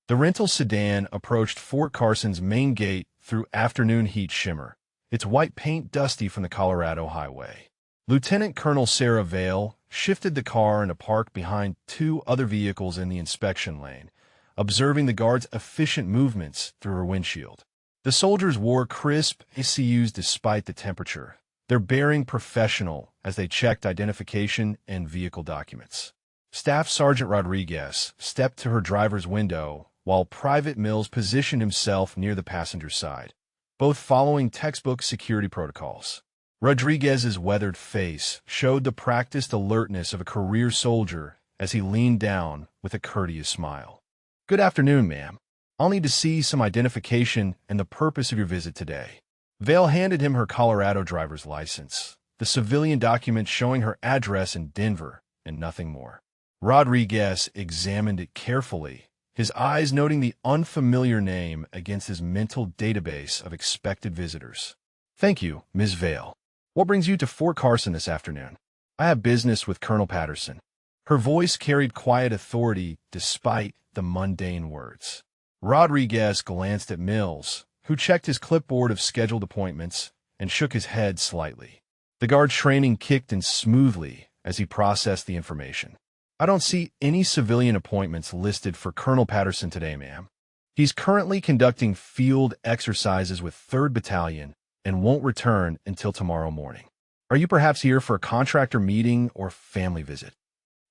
The rental sedan approached Fort Carson's main gate through afternoon heat shimmer, its white paint dusty from the Colorado highway. Lieutenant Colonel Sarah Vale shifted the car into park behind two other vehicles in the inspection lane, observing the guard's efficient movements through her windshield. The soldiers wore crisp ACUs despite the temperature, their bearing professional as they checked identification and vehicle documents. Staff Sergeant Rodriguez stepped to her driver's window while Private Mills positioned himself near the passenger side, both following textbook security protocols. Rodriguez's weathered face showed the practiced alertness of a career soldier as he leaned down with a courteous smile. "Good afternoon, ma'am. I'll need to see some identification and the purpose of your visit today." Vale handed him her Colorado driver's license, the civilian document showing her address in Denver, and nothing more. Rodriguez examined it carefully, his eyes noting the unfamiliar name against his mental database of expected visitors. "Thank you, Ms. Vale. What brings you to Fort Carson this afternoon?" "I have business with Colonel Patterson." Her voice carried quiet authority despite the mundane words. Rodriguez glanced at Mills, who checked his clipboard of scheduled appointments and shook his head slightly. The guard's training kicked in smoothly as he processed the information. "I don't see any civilian appointments listed for Colonel Patterson today, ma'am. He's currently conducting field exercises with 3rd Battalion and won't return until tomorrow morning. Are you perhaps here for a contractor meeting or family visit?"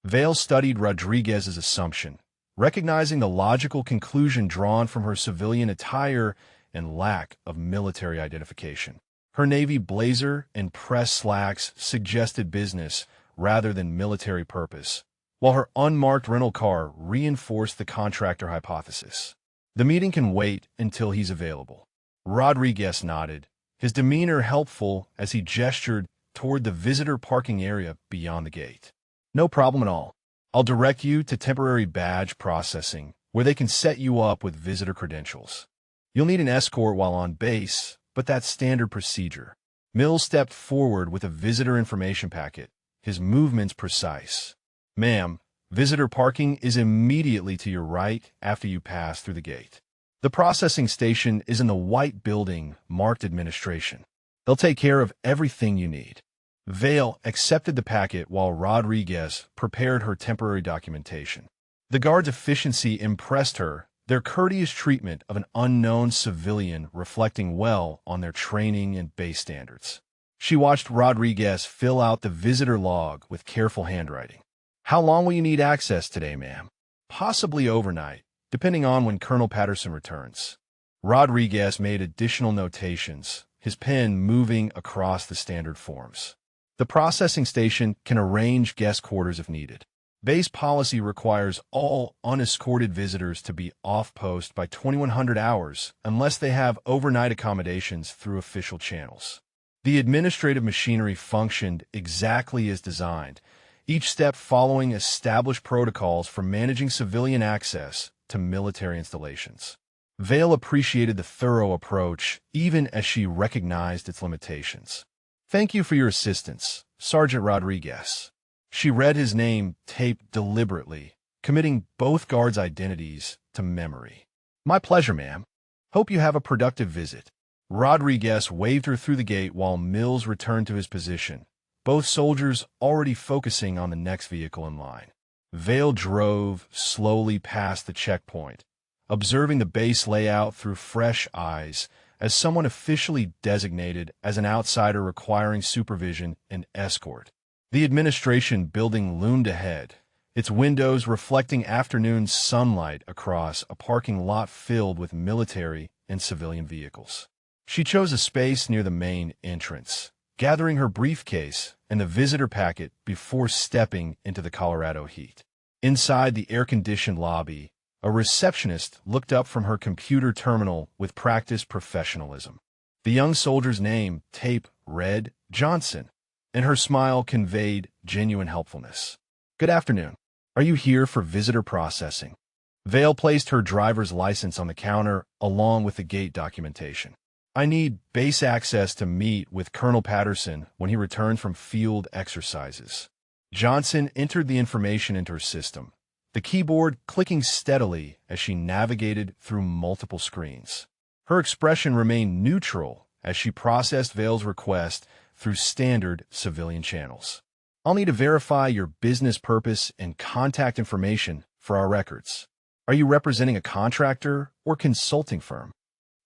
Vale studied Rodriguez's assumption, recognizing the logical conclusion drawn from her civilian attire and lack of military identification. Her navy blazer and press slacks suggested business rather than military purpose, while her unmarked rental car reinforced the contractor hypothesis. "The meeting can wait until he's available." Rodriguez nodded, his demeanor helpful as he gestured toward the visitor parking area beyond the gate. "No problem at all. I'll direct you to temporary badge processing, where they can set you up with visitor credentials. You'll need an escort while on base, but that's standard procedure." Mills stepped forward with a visitor information packet, his movements precise. "Ma'am, visitor parking is immediately to your right after you pass through the gate. The processing station is in the white building marked Administration. They'll take care of everything you need." Vale accepted the packet while Rodriguez prepared her temporary documentation. The guard's efficiency impressed her, their courteous treatment of an unknown civilian reflecting well on their training and base standards. She watched Rodriguez fill out the visitor log with careful handwriting. "How long will you need access today, ma'am?" "Possibly overnight, depending on when Colonel Patterson returns." Rodriguez made additional notations, his pen moving across the standard forms. "The processing station can arrange guest quarters if needed. Base policy requires all unescorted visitors to be off-post by 2100 hours unless they have overnight accommodations through official channels." The administrative machinery functioned exactly as designed, each step following established protocols for managing civilian access to military installations. Vale appreciated the thorough approach, even as she recognized its limitations. "Thank you for your assistance, Sergeant Rodriguez." She read his name taped deliberately, committing both guards' identities to memory. "My pleasure, ma'am. Hope you have a productive visit." Rodriguez waved her through the gate while Mills returned to his position, both soldiers already focusing on the next vehicle in line. Vale drove slowly past the checkpoint, observing the base layout through fresh eyes as someone officially designated as an outsider requiring supervision and escort. The administration building loomed ahead, its windows reflecting afternoon sunlight across a parking lot filled with military and civilian vehicles. She chose a space near the main entrance, gathering her briefcase and the visitor packet before stepping into the Colorado heat. Inside the air-conditioned lobby, a receptionist looked up from her computer terminal with practiced professionalism. The young soldier's name, tape, read Johnson, and her smile conveyed genuine helpfulness. "Good afternoon. Are you here for visitor processing?" Vale placed her driver's license on the counter along with the gate documentation. "I need base access to meet with Colonel Patterson when he returns from field exercises." Johnson entered the information into her system, the keyboard clicking steadily as she navigated through multiple screens. Her expression remained neutral as she processed Vale's request through standard civilian channels. I'll need to verify your business purpose and contact information for our records. Are you representing a contractor or consulting firm?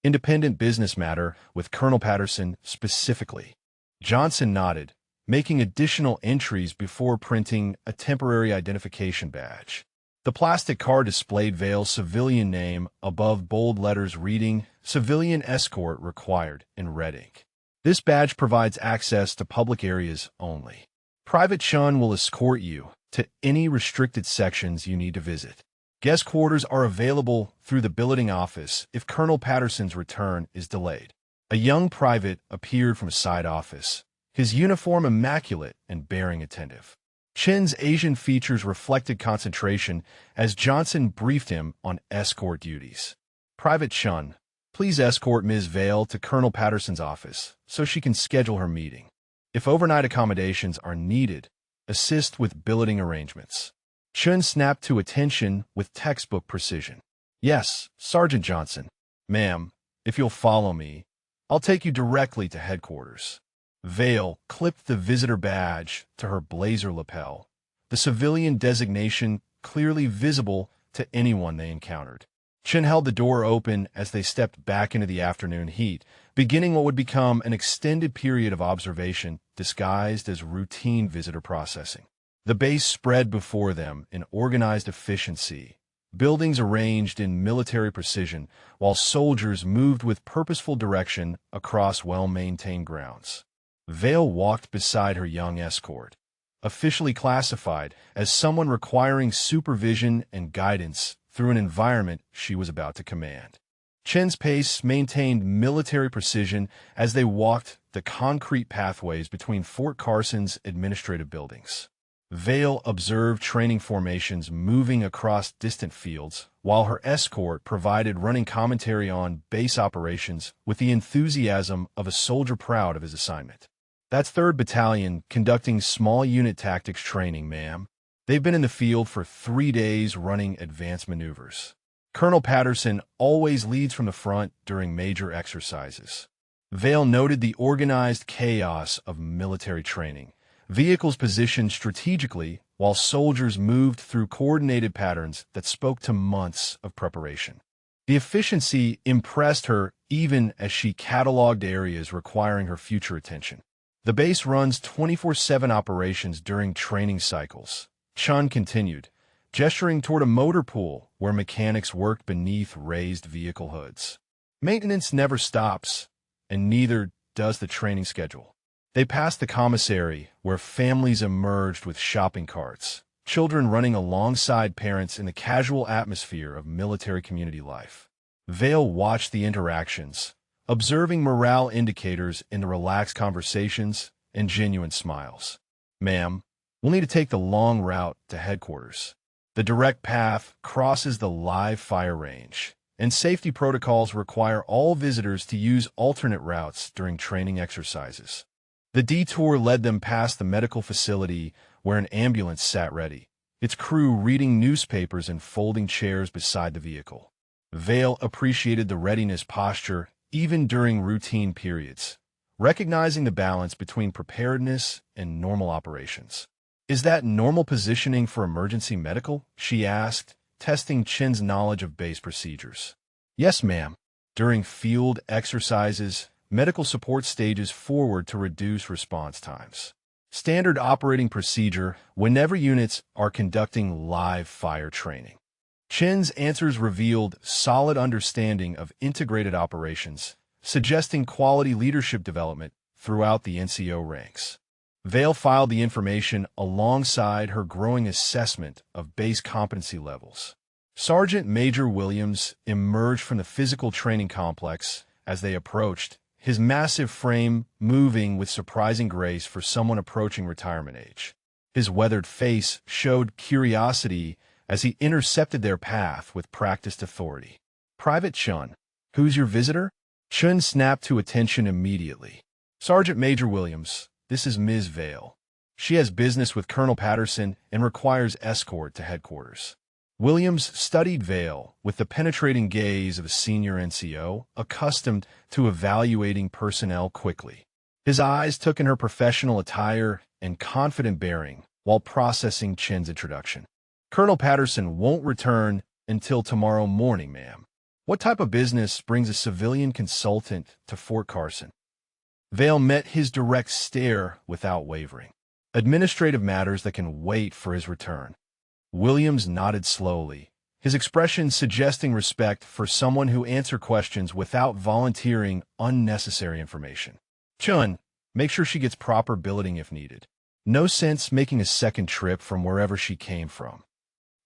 Independent business matter with Colonel Patterson specifically. Johnson nodded, making additional entries before printing a temporary identification badge. The plastic card displayed Vale's civilian name above bold letters reading "Civilian Escort Required" in red ink. This badge provides access to public areas only. Private Chun will escort you to any restricted sections you need to visit. Guest quarters are available through the billeting office if Colonel Patterson's return is delayed. A young private appeared from a side office, his uniform immaculate and bearing attentive. Chin's Asian features reflected concentration as Johnson briefed him on escort duties. Private Chun, please escort Ms. Vale to Colonel Patterson's office so she can schedule her meeting. If overnight accommodations are needed, assist with billeting arrangements. Chun snapped to attention with textbook precision. Yes, Sergeant Johnson. Ma'am, if you'll follow me, I'll take you directly to headquarters. Vale clipped the visitor badge to her blazer lapel, the civilian designation clearly visible to anyone they encountered. Chin held the door open as they stepped back into the afternoon heat, beginning what would become an extended period of observation disguised as routine visitor processing. The base spread before them in organized efficiency, buildings arranged in military precision, while soldiers moved with purposeful direction across well-maintained grounds. Vale walked beside her young escort, officially classified as someone requiring supervision and guidance through an environment she was about to command. Chen's pace maintained military precision as they walked the concrete pathways between Fort Carson's administrative buildings. Vale observed training formations moving across distant fields, while her escort provided running commentary on base operations with the enthusiasm of a soldier proud of his assignment. That's 3rd Battalion conducting small unit tactics training, ma'am. They've been in the field for 3 days running advanced maneuvers. Colonel Patterson always leads from the front during major exercises. Vale noted the organized chaos of military training, vehicles positioned strategically while soldiers moved through coordinated patterns that spoke to months of preparation. The efficiency impressed her even as she cataloged areas requiring her future attention. The base runs 24/7 operations during training cycles. Chun continued, gesturing toward a motor pool where mechanics worked beneath raised vehicle hoods. Maintenance never stops, and neither does the training schedule. They passed the commissary, where families emerged with shopping carts, children running alongside parents in the casual atmosphere of military community life. Vale watched the interactions, observing morale indicators in the relaxed conversations and genuine smiles. Ma'am, we'll need to take the long route to headquarters. The direct path crosses the live fire range, and safety protocols require all visitors to use alternate routes during training exercises. The detour led them past the medical facility where an ambulance sat ready, its crew reading newspapers and folding chairs beside the vehicle. Vale appreciated the readiness posture even during routine periods, recognizing the balance between preparedness and normal operations. Is that normal positioning for emergency medical? She asked, testing Chin's knowledge of base procedures. Yes, ma'am. During field exercises, medical support stages forward to reduce response times. Standard operating procedure whenever units are conducting live fire training. Chin's answers revealed solid understanding of integrated operations, suggesting quality leadership development throughout the NCO ranks. Vale filed the information alongside her growing assessment of base competency levels. Sergeant Major Williams emerged from the physical training complex as they approached, his massive frame moving with surprising grace for someone approaching retirement age. His weathered face showed curiosity as he intercepted their path with practiced authority. Private Chun, who's your visitor? Chun snapped to attention immediately. Sergeant Major Williams, this is Ms. Vale. She has business with Colonel Patterson and requires escort to headquarters. Williams studied Vale with the penetrating gaze of a senior NCO, accustomed to evaluating personnel quickly. His eyes took in her professional attire and confident bearing while processing Chin's introduction. "Colonel Patterson won't return until tomorrow morning, ma'am. What type of business brings a civilian consultant to Fort Carson?" Vale met his direct stare without wavering. "Administrative matters that can wait for his return." Williams nodded slowly, his expression suggesting respect for someone who answered questions without volunteering unnecessary information. "Chun, make sure she gets proper billeting if needed. No sense making a second trip from wherever she came from."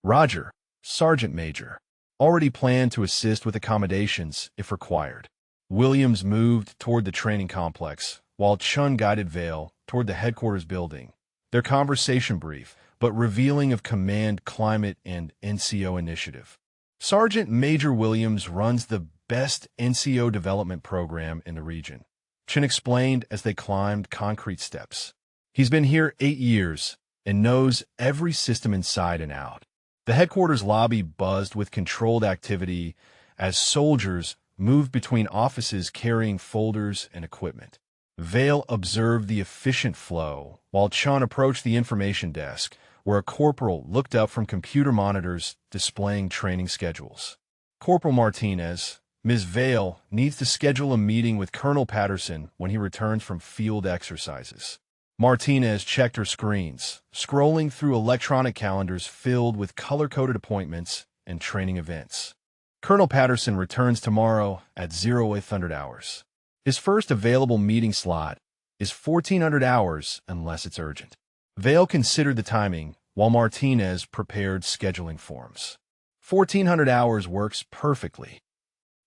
"Roger, Sergeant Major. Already planned to assist with accommodations if required." Williams moved toward the training complex, while Chun guided Vale toward the headquarters building, their conversation brief, but revealing of command climate and NCO initiative. "Sergeant Major Williams runs the best NCO development program in the region," Chin explained as they climbed concrete steps. "He's been here 8 years and knows every system inside and out." The headquarters lobby buzzed with controlled activity as soldiers moved between offices carrying folders and equipment. Vale observed the efficient flow, while Chun approached the information desk, where a corporal looked up from computer monitors displaying training schedules. "Corporal Martinez, Ms. Vale needs to schedule a meeting with Colonel Patterson when he returns from field exercises." Martinez checked her screens, scrolling through electronic calendars filled with color-coded appointments and training events. "Colonel Patterson returns tomorrow at 0800 hours. His first available meeting slot is 1400 hours unless it's urgent." Vale considered the timing while Martinez prepared scheduling forms. 1400 hours works perfectly.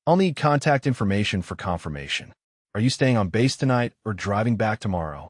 "I'll need contact information for confirmation. Are you staying on base tonight or driving back tomorrow?"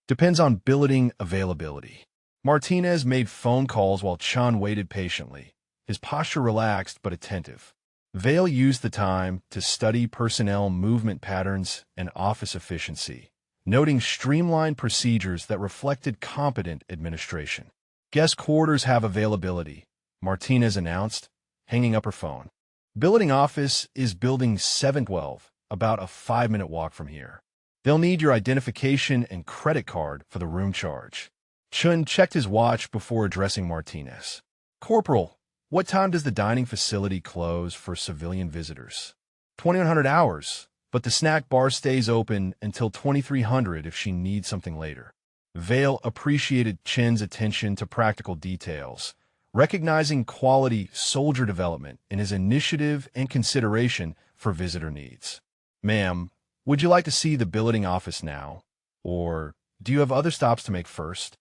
"Depends on billeting availability." Martinez made phone calls while Chun waited patiently, his posture relaxed but attentive. Vale used the time to study personnel movement patterns and office efficiency, noting streamlined procedures that reflected competent administration. "Guest quarters have availability," Martinez announced, hanging up her phone. "Billeting office is building 712, about a 5-minute walk from here. They'll need your identification and credit card for the room charge." Chun checked his watch before addressing Martinez. "Corporal, what time does the dining facility close for civilian visitors?" 2100 hours, but the snack bar stays open until 2300 if she needs something later." Vale appreciated Chin's attention to practical details, recognizing quality soldier development in his initiative and consideration for visitor needs. "Ma'am, would you like to see the billeting office now? Or do you have other stops to make first?"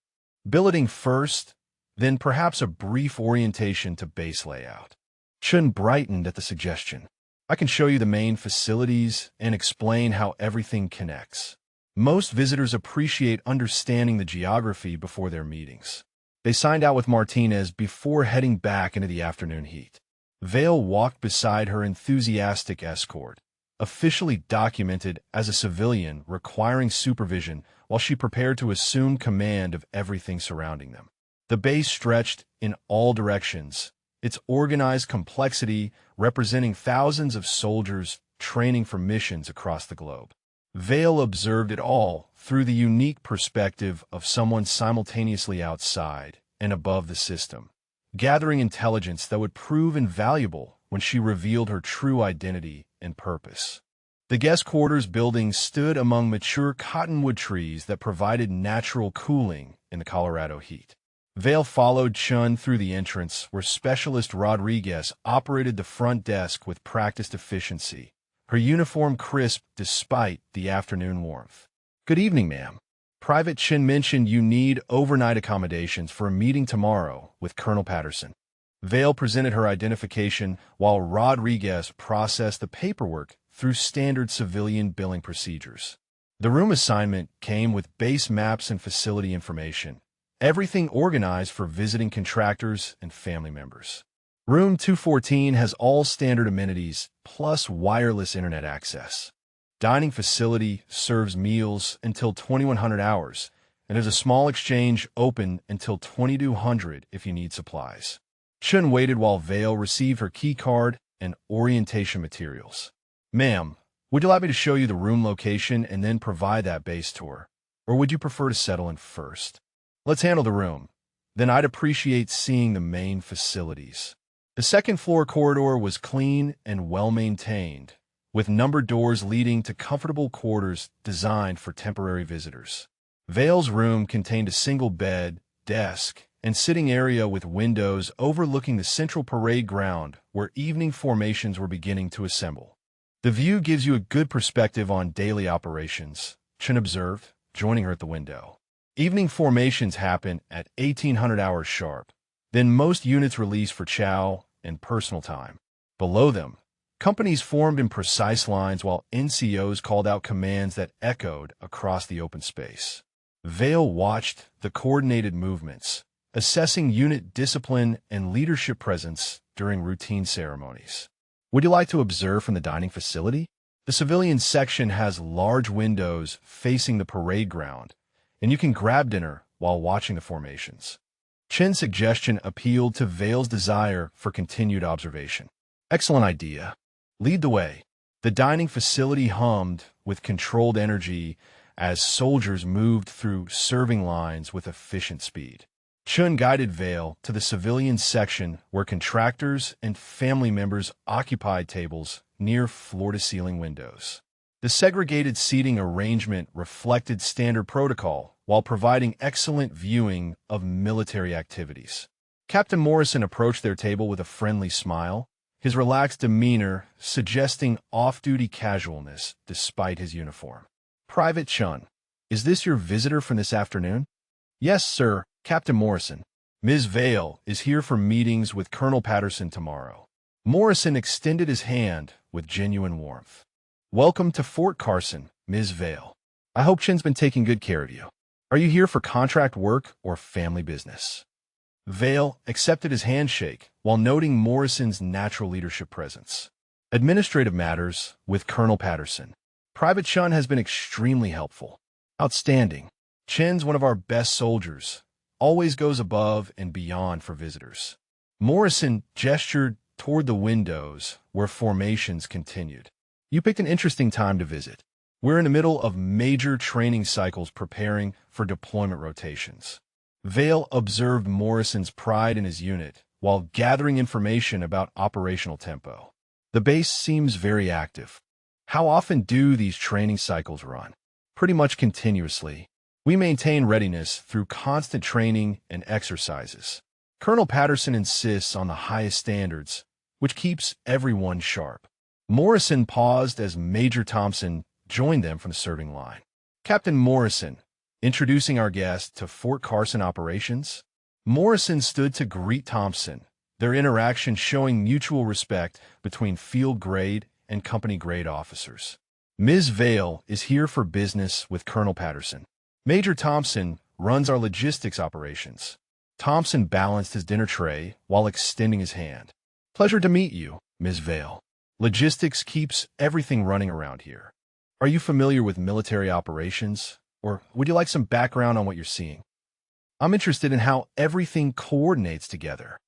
"Billeting first, then perhaps a brief orientation to base layout." Chun brightened at the suggestion. "I can show you the main facilities and explain how everything connects." Most visitors appreciate understanding the geography before their meetings. They signed out with Martinez before heading back into the afternoon heat. Vale walked beside her enthusiastic escort, officially documented as a civilian requiring supervision while she prepared to assume command of everything surrounding them. The base stretched in all directions, its organized complexity representing thousands of soldiers training for missions across the globe. Vale observed it all through the unique perspective of someone simultaneously outside and above the system, gathering intelligence that would prove invaluable when she revealed her true identity and purpose. The guest quarters building stood among mature cottonwood trees that provided natural cooling in the Colorado heat. Vale followed Chun through the entrance where Specialist Rodriguez operated the front desk with practiced efficiency, her uniform crisp despite the afternoon warmth. "Good evening, ma'am. Private Chin mentioned you need overnight accommodations for a meeting tomorrow with Colonel Patterson." Vale presented her identification while Rodriguez processed the paperwork through standard civilian billing procedures. The room assignment came with base maps and facility information, everything organized for visiting contractors and family members. Room 214 has all standard amenities, plus wireless internet access. Dining facility serves meals until 2100 hours, and there's a small exchange open until 2200 if you need supplies. Chun waited while Vale received her key card and orientation materials. Ma'am, would you like me to show you the room location and then provide that base tour? Or would you prefer to settle in first? Let's handle the room. Then I'd appreciate seeing the main facilities. The second floor corridor was clean and well-maintained, with numbered doors leading to comfortable quarters designed for temporary visitors. Vale's room contained a single bed, desk, and sitting area with windows overlooking the central parade ground where evening formations were beginning to assemble. The view gives you a good perspective on daily operations, Chun observed, joining her at the window. Evening formations happen at 1800 hours sharp. Then most units release for chow and personal time. Below them, companies formed in precise lines while NCOs called out commands that echoed across the open space. Vale watched the coordinated movements, assessing unit discipline and leadership presence during routine ceremonies. Would you like to observe from the dining facility? The civilian section has large windows facing the parade ground, and you can grab dinner while watching the formations. Chin's suggestion appealed to Vale's desire for continued observation. Excellent idea. Lead the way. The dining facility hummed with controlled energy as soldiers moved through serving lines with efficient speed. Chun guided Vale to the civilian section where contractors and family members occupied tables near floor-to-ceiling windows. The segregated seating arrangement reflected standard protocol while providing excellent viewing of military activities. Captain Morrison approached their table with a friendly smile, his relaxed demeanor suggesting off-duty casualness despite his uniform. Private Chun, is this your visitor from this afternoon? Yes, sir, Captain Morrison. Ms. Vale is here for meetings with Colonel Patterson tomorrow. Morrison extended his hand with genuine warmth. Welcome to Fort Carson, Ms. Vale. I hope Chin's been taking good care of you. Are you here for contract work or family business? Vale accepted his handshake while noting Morrison's natural leadership presence. Administrative matters with Colonel Patterson. Private Chun has been extremely helpful. Outstanding. Chin's one of our best soldiers. Always goes above and beyond for visitors. Morrison gestured toward the windows where formations continued. You picked an interesting time to visit. We're in the middle of major training cycles preparing for deployment rotations. Vale observed Morrison's pride in his unit while gathering information about operational tempo. The base seems very active. How often do these training cycles run? Pretty much continuously. We maintain readiness through constant training and exercises. Colonel Patterson insists on the highest standards, which keeps everyone sharp. Morrison paused as Major Thompson joined them from the serving line. Captain Morrison, introducing our guest to Fort Carson operations. Morrison stood to greet Thompson, their interaction showing mutual respect between field grade and company grade officers. Ms. Vale is here for business with Colonel Patterson. Major Thompson runs our logistics operations. Thompson balanced his dinner tray while extending his hand. Pleasure to meet you, Ms. Vale. Logistics keeps everything running around here. Are you familiar with military operations, or would you like some background on what you're seeing? I'm interested in how everything coordinates together.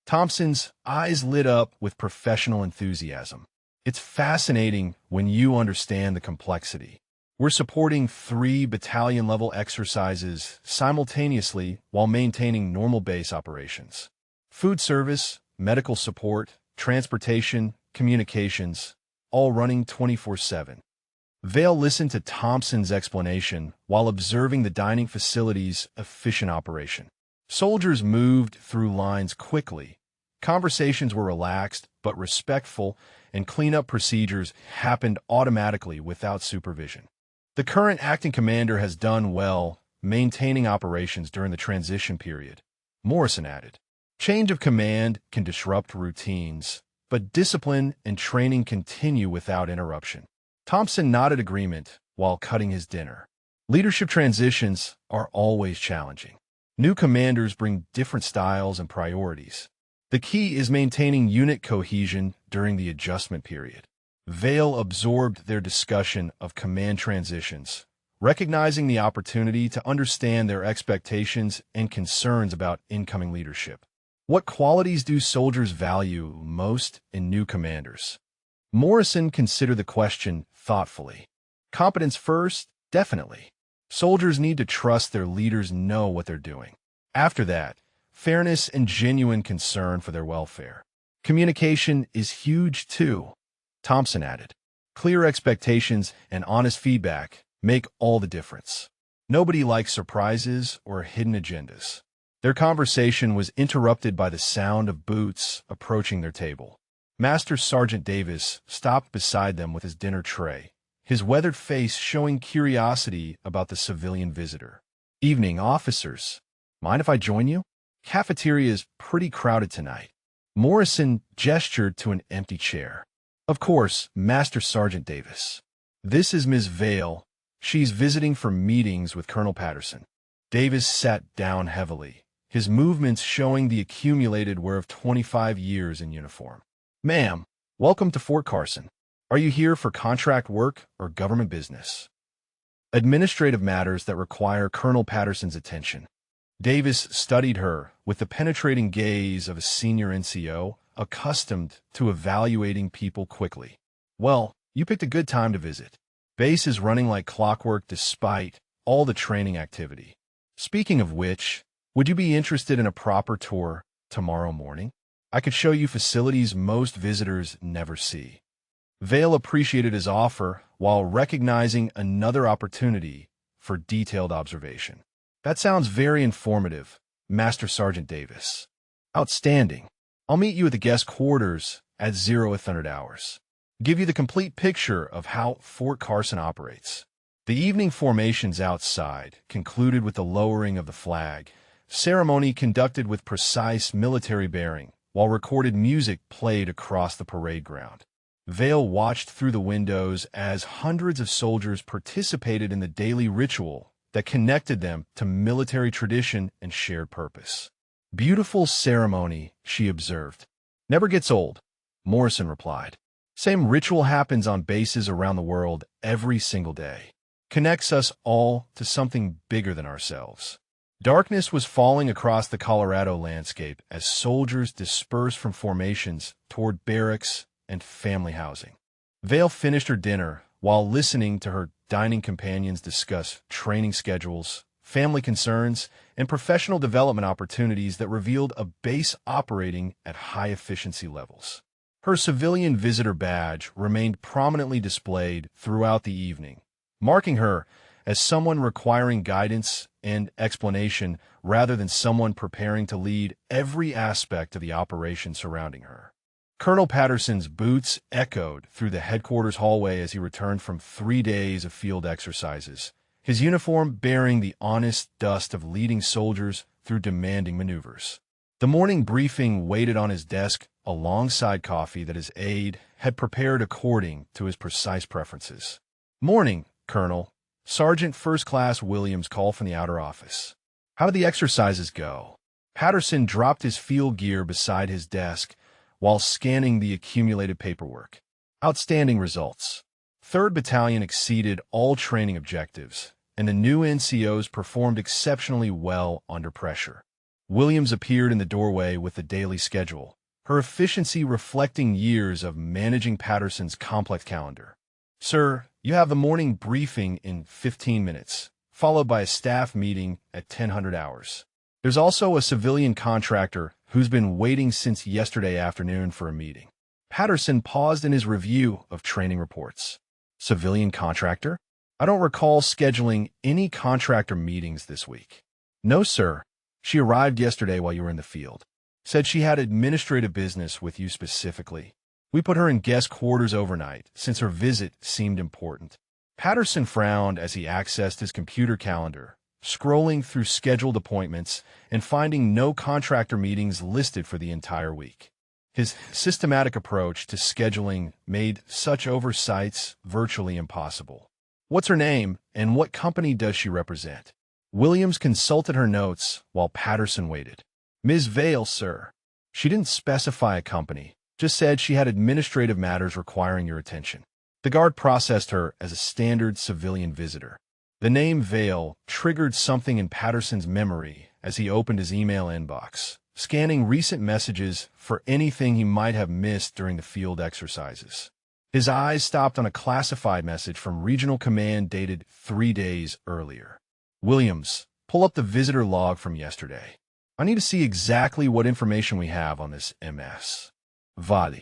Thompson's eyes lit up with professional enthusiasm. It's fascinating when you understand the complexity. We're supporting 3 battalion-level exercises simultaneously while maintaining normal base operations. Food service, medical support, transportation, communications, all running 24/7. Vale listened to Thompson's explanation while observing the dining facility's efficient operation. Soldiers moved through lines quickly. Conversations were relaxed but respectful, and cleanup procedures happened automatically without supervision. The current acting commander has done well maintaining operations during the transition period, Morrison added. Change of command can disrupt routines, but discipline and training continue without interruption. Thompson nodded agreement while cutting his dinner. Leadership transitions are always challenging. New commanders bring different styles and priorities. The key is maintaining unit cohesion during the adjustment period. Vale absorbed their discussion of command transitions, recognizing the opportunity to understand their expectations and concerns about incoming leadership. What qualities do soldiers value most in new commanders? Morrison considered the question thoughtfully. Competence first, definitely. Soldiers need to trust their leaders know what they're doing. After that, fairness and genuine concern for their welfare. Communication is huge too, Thompson added. Clear expectations and honest feedback make all the difference. Nobody likes surprises or hidden agendas. Their conversation was interrupted by the sound of boots approaching their table. Master Sergeant Davis stopped beside them with his dinner tray, his weathered face showing curiosity about the civilian visitor. "Evening, officers. Mind if I join you? Cafeteria is pretty crowded tonight." Morrison gestured to an empty chair. "Of course, Master Sergeant Davis. This is Ms. Vale. She's visiting for meetings with Colonel Patterson." Davis sat down heavily, his movements showing the accumulated wear of 25 years in uniform. "Ma'am, welcome to Fort Carson. Are you here for contract work or government business?" "Administrative matters that require Colonel Patterson's attention." Davis studied her with the penetrating gaze of a senior NCO, accustomed to evaluating people quickly. "Well, you picked a good time to visit. Base is running like clockwork despite all the training activity. Speaking of which, would you be interested in a proper tour tomorrow morning? I could show you facilities most visitors never see." Vale appreciated his offer while recognizing another opportunity for detailed observation. "That sounds very informative, Master Sergeant Davis." "Outstanding. I'll meet you at the guest quarters at 0000 hours. Give you the complete picture of how Fort Carson operates." The evening formations outside concluded with the lowering of the flag, ceremony conducted with precise military bearing, while recorded music played across the parade ground. Vale watched through the windows as hundreds of soldiers participated in the daily ritual that connected them to military tradition and shared purpose. "Beautiful ceremony," she observed. "Never gets old," Morrison replied. "Same ritual happens on bases around the world every single day. Connects us all to something bigger than ourselves." Darkness was falling across the Colorado landscape as soldiers dispersed from formations toward barracks and family housing. Vale finished her dinner while listening to her dining companions discuss training schedules, family concerns, and professional development opportunities that revealed a base operating at high efficiency levels. Her civilian visitor badge remained prominently displayed throughout the evening, marking her as someone requiring guidance and explanation rather than someone preparing to lead every aspect of the operation surrounding her. Colonel Patterson's boots echoed through the headquarters hallway as he returned from 3 days of field exercises, his uniform bearing the honest dust of leading soldiers through demanding maneuvers. The morning briefing waited on his desk alongside coffee that his aide had prepared according to his precise preferences. "Morning, Colonel." Sergeant First Class Williams called from the outer office. "How did the exercises go?" Patterson dropped his field gear beside his desk while scanning the accumulated paperwork. "Outstanding results. 3rd Battalion exceeded all training objectives, and the new NCOs performed exceptionally well under pressure." Williams appeared in the doorway with the daily schedule, her efficiency reflecting years of managing Patterson's complex calendar. "Sir, you have the morning briefing in 15 minutes, followed by a staff meeting at 1000 hours. There's also a civilian contractor who's been waiting since yesterday afternoon for a meeting." Patterson paused in his review of training reports. "Civilian contractor? I don't recall scheduling any contractor meetings this week." "No, sir. She arrived yesterday while you were in the field. Said she had administrative business with you specifically. We put her in guest quarters overnight since her visit seemed important." Patterson frowned as he accessed his computer calendar, scrolling through scheduled appointments and finding no contractor meetings listed for the entire week. His systematic approach to scheduling made such oversights virtually impossible. "What's her name, and what company does she represent?" Williams consulted her notes while Patterson waited. "Ms. Vale, sir." She didn't specify a company, just said she had administrative matters requiring your attention. The guard processed her as a standard civilian visitor. The name Vale triggered something in Patterson's memory as he opened his email inbox, scanning recent messages for anything he might have missed during the field exercises. His eyes stopped on a classified message from Regional Command dated 3 days earlier. Williams, pull up the visitor log from yesterday. I need to see exactly what information we have on this MS. Vadi.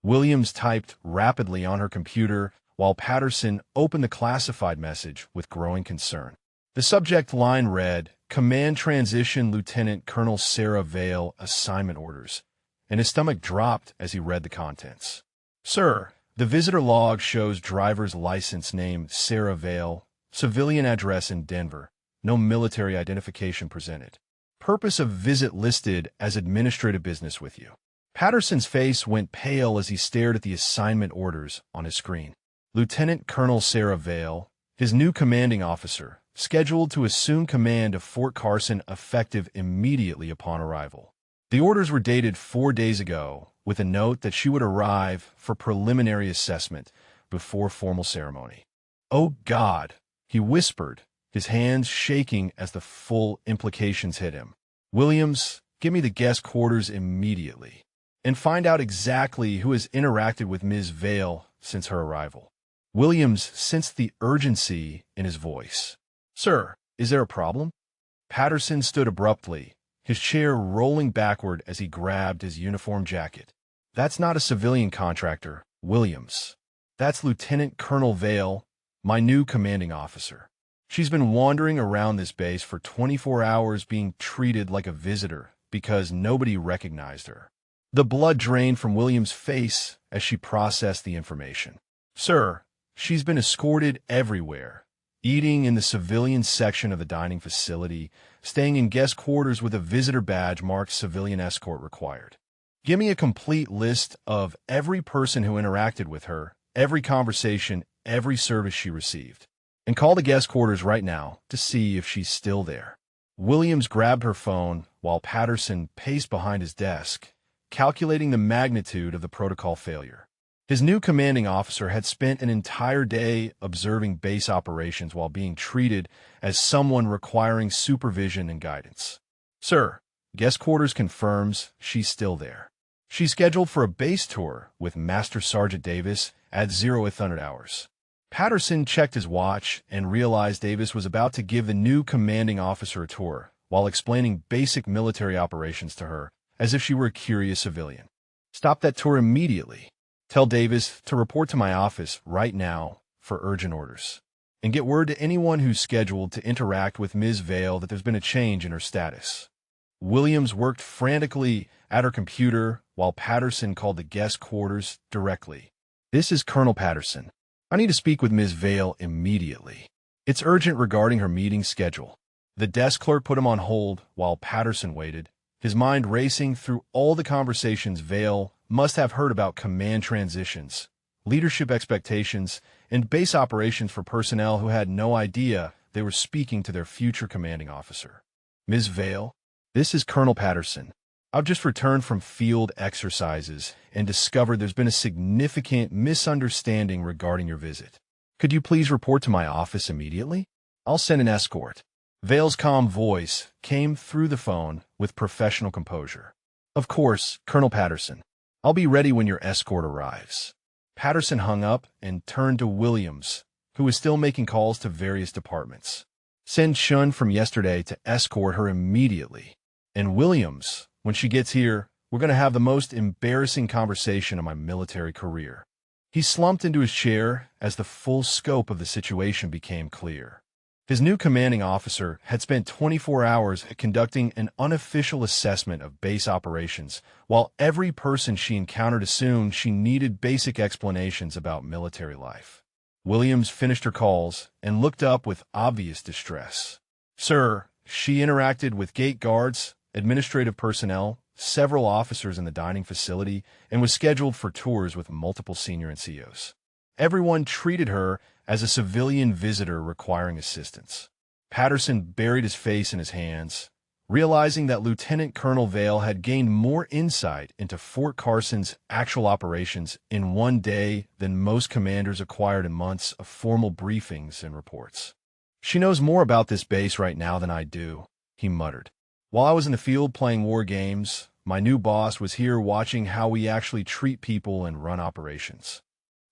Williams typed rapidly on her computer while Patterson opened the classified message with growing concern. The subject line read, Command Transition Lieutenant Colonel Sarah Vale Assignment Orders, and his stomach dropped as he read the contents. Sir, the visitor log shows driver's license name Sarah Vale, civilian address in Denver, no military identification presented. Purpose of visit listed as administrative business with you. Patterson's face went pale as he stared at the assignment orders on his screen. Lieutenant Colonel Sarah Vale, his new commanding officer, scheduled to assume command of Fort Carson effective immediately upon arrival. The orders were dated 4 days ago, with a note that she would arrive for preliminary assessment before formal ceremony. Oh God, he whispered, his hands shaking as the full implications hit him. Williams, give me the guest quarters immediately, and find out exactly who has interacted with Ms. Vale since her arrival. Williams sensed the urgency in his voice. Sir, is there a problem? Patterson stood abruptly, his chair rolling backward as he grabbed his uniform jacket. That's not a civilian contractor, Williams. That's Lieutenant Colonel Vale, my new commanding officer. She's been wandering around this base for 24 hours being treated like a visitor because nobody recognized her. The blood drained from Williams' face as she processed the information. Sir, she's been escorted everywhere, eating in the civilian section of the dining facility, staying in guest quarters with a visitor badge marked civilian escort required. Give me a complete list of every person who interacted with her, every conversation, every service she received. And call the guest quarters right now to see if she's still there. Williams grabbed her phone while Patterson paced behind his desk, calculating the magnitude of the protocol failure. His new commanding officer had spent an entire day observing base operations while being treated as someone requiring supervision and guidance. Sir, guest quarters confirms she's still there. She's scheduled for a base tour with Master Sergeant Davis at 0800 hours. Patterson checked his watch and realized Davis was about to give the new commanding officer a tour while explaining basic military operations to her as if she were a curious civilian. Stop that tour immediately. Tell Davis to report to my office right now for urgent orders. And get word to anyone who's scheduled to interact with Ms. Vale that there's been a change in her status. Williams worked frantically at her computer while Patterson called the guest quarters directly. This is Colonel Patterson. I need to speak with Ms. Vale immediately. It's urgent regarding her meeting schedule. The desk clerk put him on hold while Patterson waited, his mind racing through all the conversations Vale must have heard about command transitions, leadership expectations, and base operations for personnel who had no idea they were speaking to their future commanding officer. Ms. Vale, this is Colonel Patterson. I've just returned from field exercises and discovered there's been a significant misunderstanding regarding your visit. Could you please report to my office immediately? I'll send an escort. Vale's calm voice came through the phone with professional composure. Of course, Colonel Patterson. I'll be ready when your escort arrives. Patterson hung up and turned to Williams, who was still making calls to various departments. Send Shun from yesterday to escort her immediately. And Williams, when she gets here, we're going to have the most embarrassing conversation of my military career. He slumped into his chair as the full scope of the situation became clear. His new commanding officer had spent 24 hours conducting an unofficial assessment of base operations, while every person she encountered assumed she needed basic explanations about military life. Williams finished her calls and looked up with obvious distress. Sir, she interacted with gate guards, administrative personnel, several officers in the dining facility, and was scheduled for tours with multiple senior NCOs. Everyone treated her as a civilian visitor requiring assistance. Patterson buried his face in his hands, realizing that Lieutenant Colonel Vale had gained more insight into Fort Carson's actual operations in one day than most commanders acquired in months of formal briefings and reports. She knows more about this base right now than I do, he muttered. While I was in the field playing war games, my new boss was here watching how we actually treat people and run operations.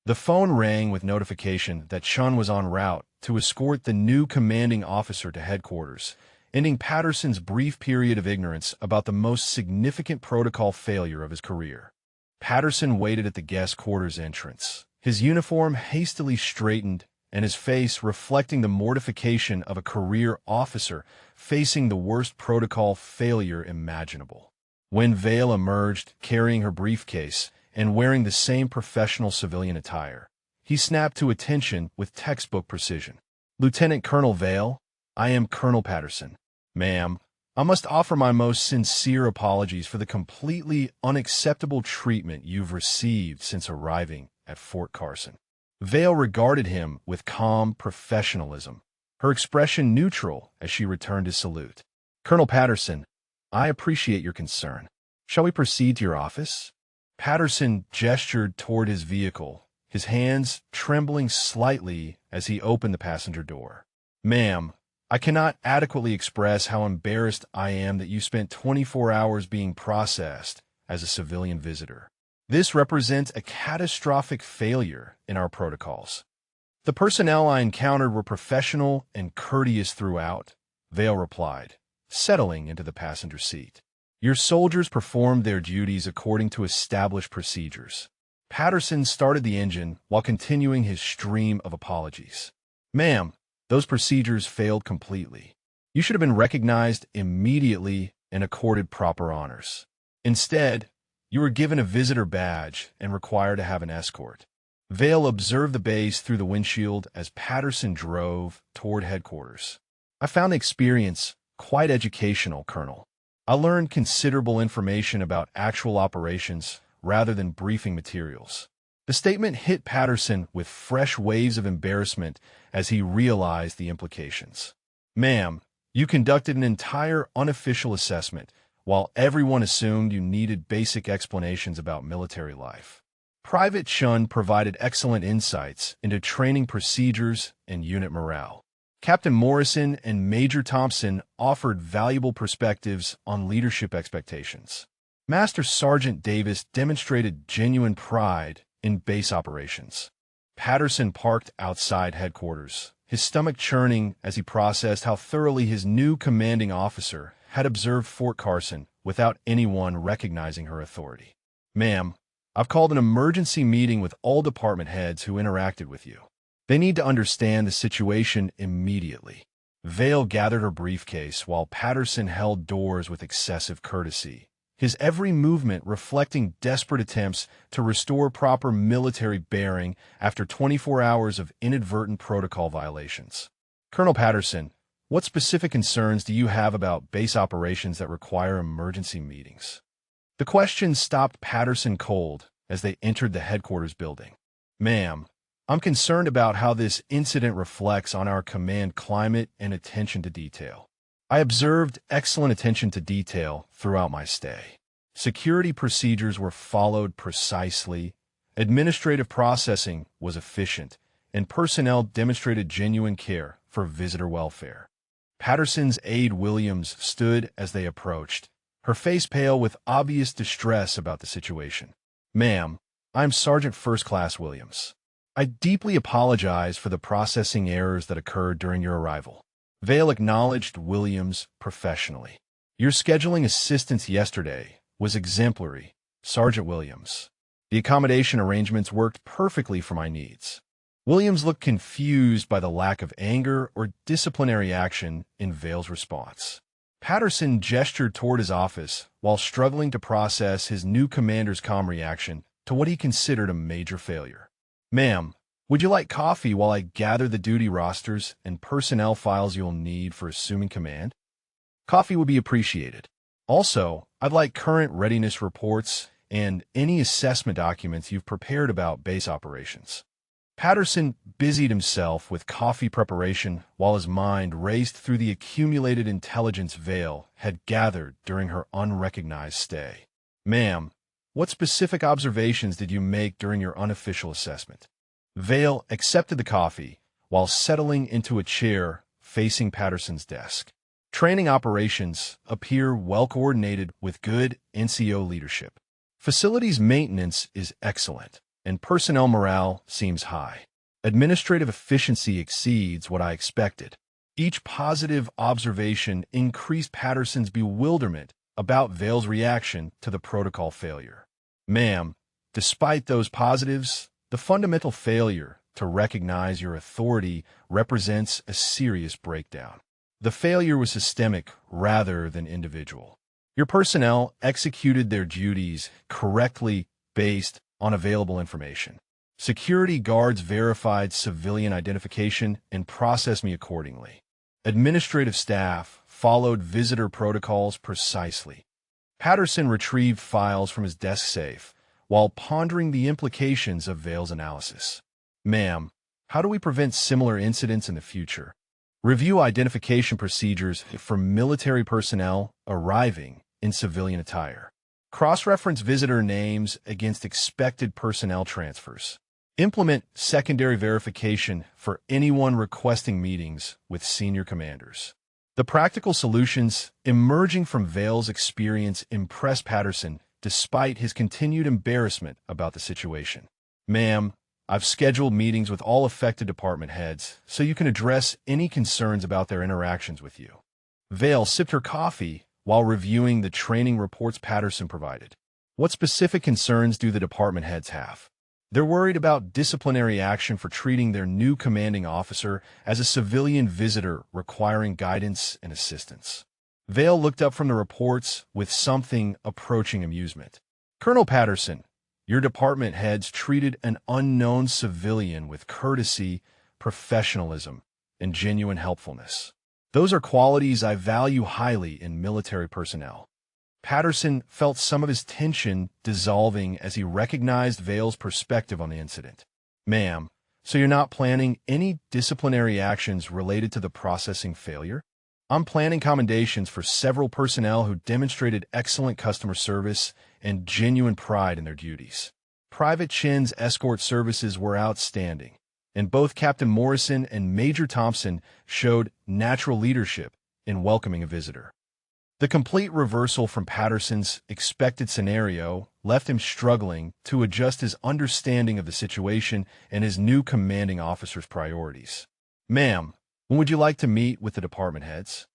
The phone rang with notification that Chun was en route to escort the new commanding officer to headquarters, ending Patterson's brief period of ignorance about the most significant protocol failure of his career. Patterson waited at the guest quarters entrance, his uniform hastily straightened and his face reflecting the mortification of a career officer facing the worst protocol failure imaginable. When Vale emerged, carrying her briefcase and wearing the same professional civilian attire, he snapped to attention with textbook precision. "Lieutenant Colonel Vale, I am Colonel Patterson. Ma'am, I must offer my most sincere apologies for the completely unacceptable treatment you've received since arriving at Fort Carson." Vale regarded him with calm professionalism, her expression neutral as she returned his salute. "Colonel Patterson, I appreciate your concern. Shall we proceed to your office?" Patterson gestured toward his vehicle, his hands trembling slightly as he opened the passenger door. "Ma'am, I cannot adequately express how embarrassed I am that you spent 24 hours being processed as a civilian visitor. This represents a catastrophic failure in our protocols. The personnel I encountered were professional and courteous throughout," Vale replied, settling into the passenger seat. "Your soldiers performed their duties according to established procedures." Patterson started the engine while continuing his stream of apologies. "Ma'am, those procedures failed completely. You should have been recognized immediately and accorded proper honors. Instead, you were given a visitor badge and required to have an escort." Vale observed the base through the windshield as Patterson drove toward headquarters. "I found the experience quite educational, Colonel. I learned considerable information about actual operations rather than briefing materials." The statement hit Patterson with fresh waves of embarrassment as he realized the implications. "Ma'am, you conducted an entire unofficial assessment, while everyone assumed you needed basic explanations about military life. Private Chun provided excellent insights into training procedures and unit morale. Captain Morrison and Major Thompson offered valuable perspectives on leadership expectations. Master Sergeant Davis demonstrated genuine pride in base operations." Patterson parked outside headquarters, his stomach churning as he processed how thoroughly his new commanding officer had observed Fort Carson without anyone recognizing her authority. "Ma'am, I've called an emergency meeting with all department heads who interacted with you. They need to understand the situation immediately." Vale gathered her briefcase while Patterson held doors with excessive courtesy, his every movement reflecting desperate attempts to restore proper military bearing after 24 hours of inadvertent protocol violations. "Colonel Patterson, what specific concerns do you have about base operations that require emergency meetings?" The question stopped Patterson cold as they entered the headquarters building. "Ma'am, I'm concerned about how this incident reflects on our command climate and attention to detail. I observed excellent attention to detail throughout my stay. Security procedures were followed precisely, administrative processing was efficient, and personnel demonstrated genuine care for visitor welfare." Patterson's aide Williams stood as they approached, her face pale with obvious distress about the situation. "Ma'am, I'm Sergeant First Class Williams. I deeply apologize for the processing errors that occurred during your arrival." Vale acknowledged Williams professionally. "Your scheduling assistance yesterday was exemplary, Sergeant Williams. The accommodation arrangements worked perfectly for my needs." Williams looked confused by the lack of anger or disciplinary action in Vale's response. Patterson gestured toward his office while struggling to process his new commander's calm reaction to what he considered a major failure. "Ma'am, would you like coffee while I gather the duty rosters and personnel files you'll need for assuming command?" "Coffee would be appreciated. Also, I'd like current readiness reports and any assessment documents you've prepared about base operations." Patterson busied himself with coffee preparation while his mind raced through the accumulated intelligence Vale had gathered during her unrecognized stay. "Ma'am, what specific observations did you make during your unofficial assessment?" Vale accepted the coffee while settling into a chair facing Patterson's desk. Training operations appear well-coordinated with good NCO leadership. Facilities maintenance is excellent, and personnel morale seems high. Administrative efficiency exceeds what I expected. Each positive observation increased Patterson's bewilderment about Vale's reaction to the protocol failure. Ma'am, despite those positives, the fundamental failure to recognize your authority represents a serious breakdown. The failure was systemic rather than individual. Your personnel executed their duties correctly based on available information. Security guards verified civilian identification and processed me accordingly. Administrative staff followed visitor protocols precisely. Patterson retrieved files from his desk safe while pondering the implications of Vale's analysis. Ma'am, how do we prevent similar incidents in the future? Review identification procedures for military personnel arriving in civilian attire. Cross-reference visitor names against expected personnel transfers. Implement secondary verification for anyone requesting meetings with senior commanders. The practical solutions emerging from Vale's experience impressed Patterson despite his continued embarrassment about the situation. Ma'am, I've scheduled meetings with all affected department heads so you can address any concerns about their interactions with you. Vale sipped her coffee while reviewing the training reports Patterson provided. What specific concerns do the department heads have? They're worried about disciplinary action for treating their new commanding officer as a civilian visitor requiring guidance and assistance. Vale looked up from the reports with something approaching amusement. Colonel Patterson, your department heads treated an unknown civilian with courtesy, professionalism, and genuine helpfulness. Those are qualities I value highly in military personnel. Patterson felt some of his tension dissolving as he recognized Vale's perspective on the incident. Ma'am, so you're not planning any disciplinary actions related to the processing failure? I'm planning commendations for several personnel who demonstrated excellent customer service and genuine pride in their duties. Private Chin's escort services were outstanding, and both Captain Morrison and Major Thompson showed natural leadership in welcoming a visitor. The complete reversal from Patterson's expected scenario left him struggling to adjust his understanding of the situation and his new commanding officer's priorities. Ma'am, when would you like to meet with the department heads?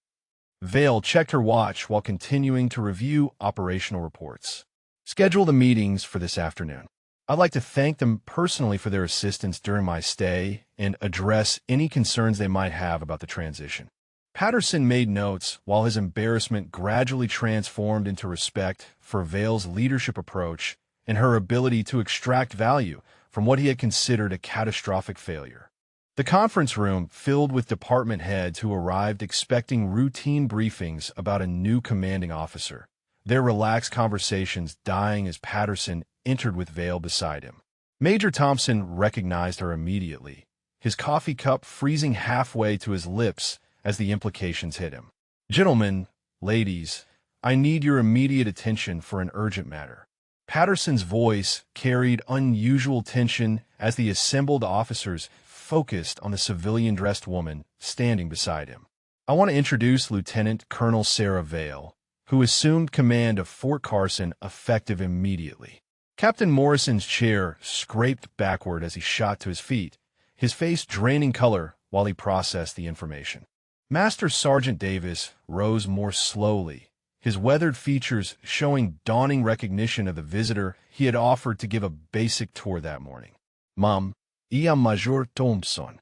Vale checked her watch while continuing to review operational reports. Schedule the meetings for this afternoon. I'd like to thank them personally for their assistance during my stay and address any concerns they might have about the transition. Patterson made notes while his embarrassment gradually transformed into respect for Vale's leadership approach and her ability to extract value from what he had considered a catastrophic failure. The conference room filled with department heads who arrived expecting routine briefings about a new commanding officer, their relaxed conversations dying as Patterson entered with Vale beside him. Major Thompson recognized her immediately, his coffee cup freezing halfway to his lips as the implications hit him. Gentlemen, ladies, I need your immediate attention for an urgent matter. Patterson's voice carried unusual tension as the assembled officers focused on the civilian-dressed woman standing beside him. I want to introduce Lieutenant Colonel Sarah Vale, who assumed command of Fort Carson effective immediately. Captain Morrison's chair scraped backward as he shot to his feet, his face draining color while he processed the information. Master Sergeant Davis rose more slowly, his weathered features showing dawning recognition of the visitor he had offered to give a basic tour that morning. Mom, I am Major Thompson.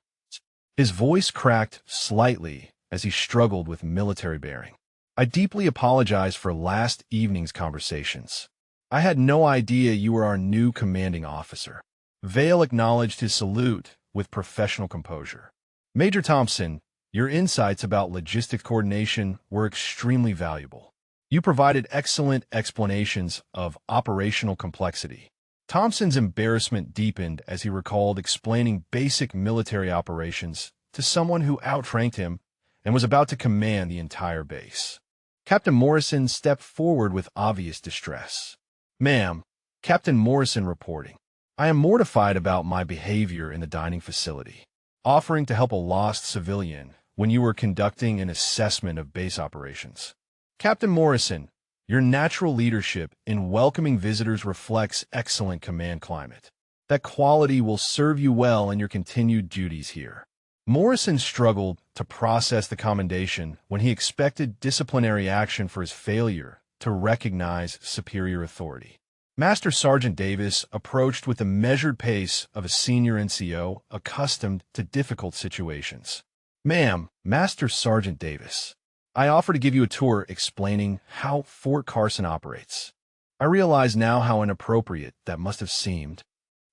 His voice cracked slightly as he struggled with military bearing. I deeply apologize for last evening's conversations. I had no idea you were our new commanding officer. Vale acknowledged his salute with professional composure. Major Thompson, your insights about logistic coordination were extremely valuable. You provided excellent explanations of operational complexity. Thompson's embarrassment deepened as he recalled explaining basic military operations to someone who outranked him and was about to command the entire base. Captain Morrison stepped forward with obvious distress. Ma'am, Captain Morrison reporting. I am mortified about my behavior in the dining facility. Offering to help a lost civilian when you were conducting an assessment of base operations. Captain Morrison, your natural leadership in welcoming visitors reflects excellent command climate. That quality will serve you well in your continued duties here. Morrison struggled to process the commendation when he expected disciplinary action for his failure to recognize superior authority. Master Sergeant Davis approached with the measured pace of a senior NCO accustomed to difficult situations. Ma'am, Master Sergeant Davis, I offer to give you a tour explaining how Fort Carson operates. I realize now how inappropriate that must have seemed.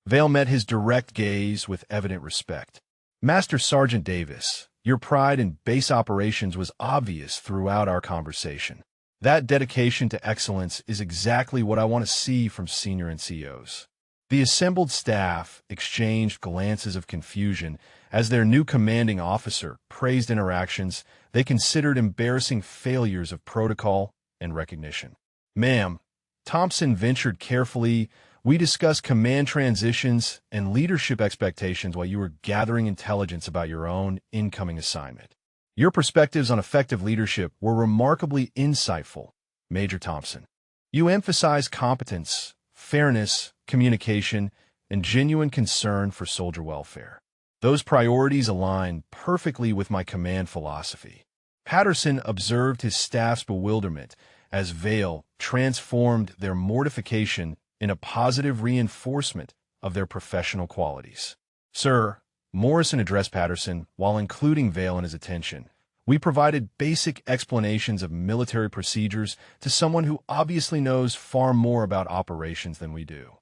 Vale met his direct gaze with evident respect. Master Sergeant Davis, your pride in base operations was obvious throughout our conversation. That dedication to excellence is exactly what I want to see from senior NCOs. The assembled staff exchanged glances of confusion as their new commanding officer praised interactions they considered embarrassing failures of protocol and recognition. Ma'am, Thompson ventured carefully. We discussed command transitions and leadership expectations while you were gathering intelligence about your own incoming assignment. Your perspectives on effective leadership were remarkably insightful, Major Thompson. You emphasize competence, fairness, communication, and genuine concern for soldier welfare. Those priorities align perfectly with my command philosophy. Patterson observed his staff's bewilderment as Vale transformed their mortification in a positive reinforcement of their professional qualities. Sir, Morrison addressed Patterson while including Vale in his attention. We provided basic explanations of military procedures to someone who obviously knows far more about operations than we do.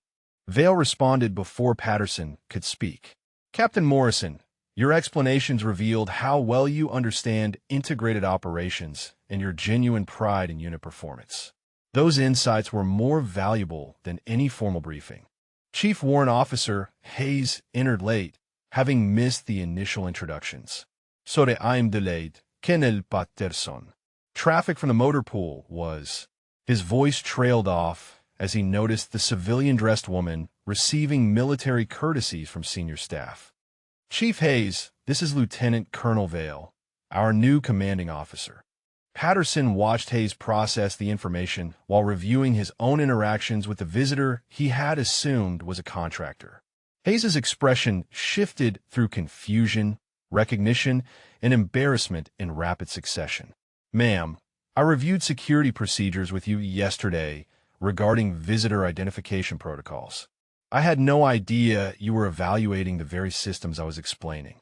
Vale responded before Patterson could speak. Captain Morrison, your explanations revealed how well you understand integrated operations and your genuine pride in unit performance. Those insights were more valuable than any formal briefing. Chief Warrant Officer Hayes entered late, having missed the initial introductions. Sorry, I'm delayed. Kenel Patterson. Traffic from the motor pool was. His voice trailed off as he noticed the civilian-dressed woman receiving military courtesies from senior staff. Chief Hayes, this is Lieutenant Colonel Vale, our new commanding officer. Patterson watched Hayes process the information while reviewing his own interactions with the visitor he had assumed was a contractor. Hayes's expression shifted through confusion, recognition, and embarrassment in rapid succession. Ma'am, I reviewed security procedures with you yesterday regarding visitor identification protocols. I had no idea you were evaluating the very systems I was explaining.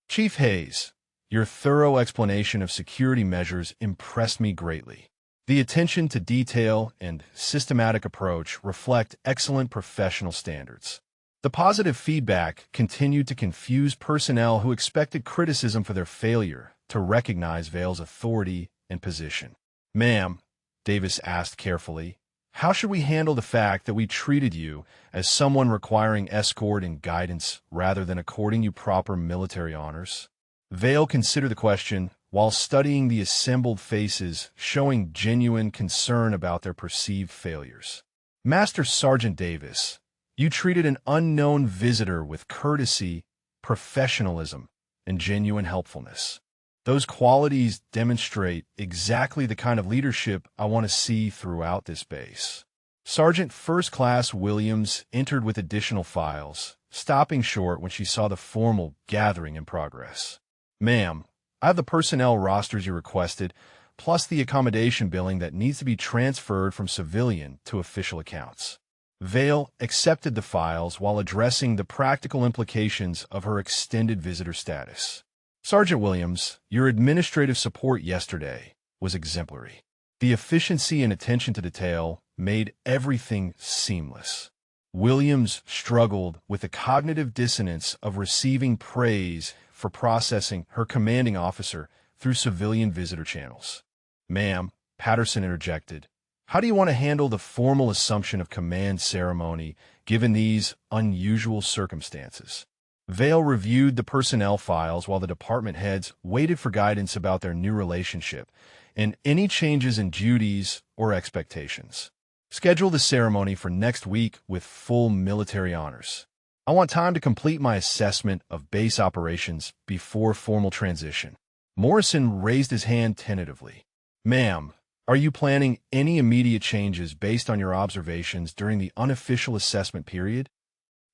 Chief Hayes, your thorough explanation of security measures impressed me greatly. The attention to detail and systematic approach reflect excellent professional standards. The positive feedback continued to confuse personnel who expected criticism for their failure to recognize Vale's authority and position. Ma'am, Davis asked carefully, how should we handle the fact that we treated you as someone requiring escort and guidance rather than according you proper military honors? Vale considered the question while studying the assembled faces, showing genuine concern about their perceived failures. Master Sergeant Davis, you treated an unknown visitor with courtesy, professionalism, and genuine helpfulness. Those qualities demonstrate exactly the kind of leadership I want to see throughout this base. Sergeant First Class Williams entered with additional files, stopping short when she saw the formal gathering in progress. Ma'am, I have the personnel rosters you requested, plus the accommodation billing that needs to be transferred from civilian to official accounts. Vale accepted the files while addressing the practical implications of her extended visitor status. Sergeant Williams, your administrative support yesterday was exemplary. The efficiency and attention to detail made everything seamless. Williams struggled with the cognitive dissonance of receiving praise for processing her commanding officer through civilian visitor channels. Ma'am, Patterson interjected, how do you want to handle the formal assumption of command ceremony given these unusual circumstances? Vale reviewed the personnel files while the department heads waited for guidance about their new relationship and any changes in duties or expectations. Schedule the ceremony for next week with full military honors. I want time to complete my assessment of base operations before formal transition. Morrison raised his hand tentatively. Ma'am, are you planning any immediate changes based on your observations during the unofficial assessment period?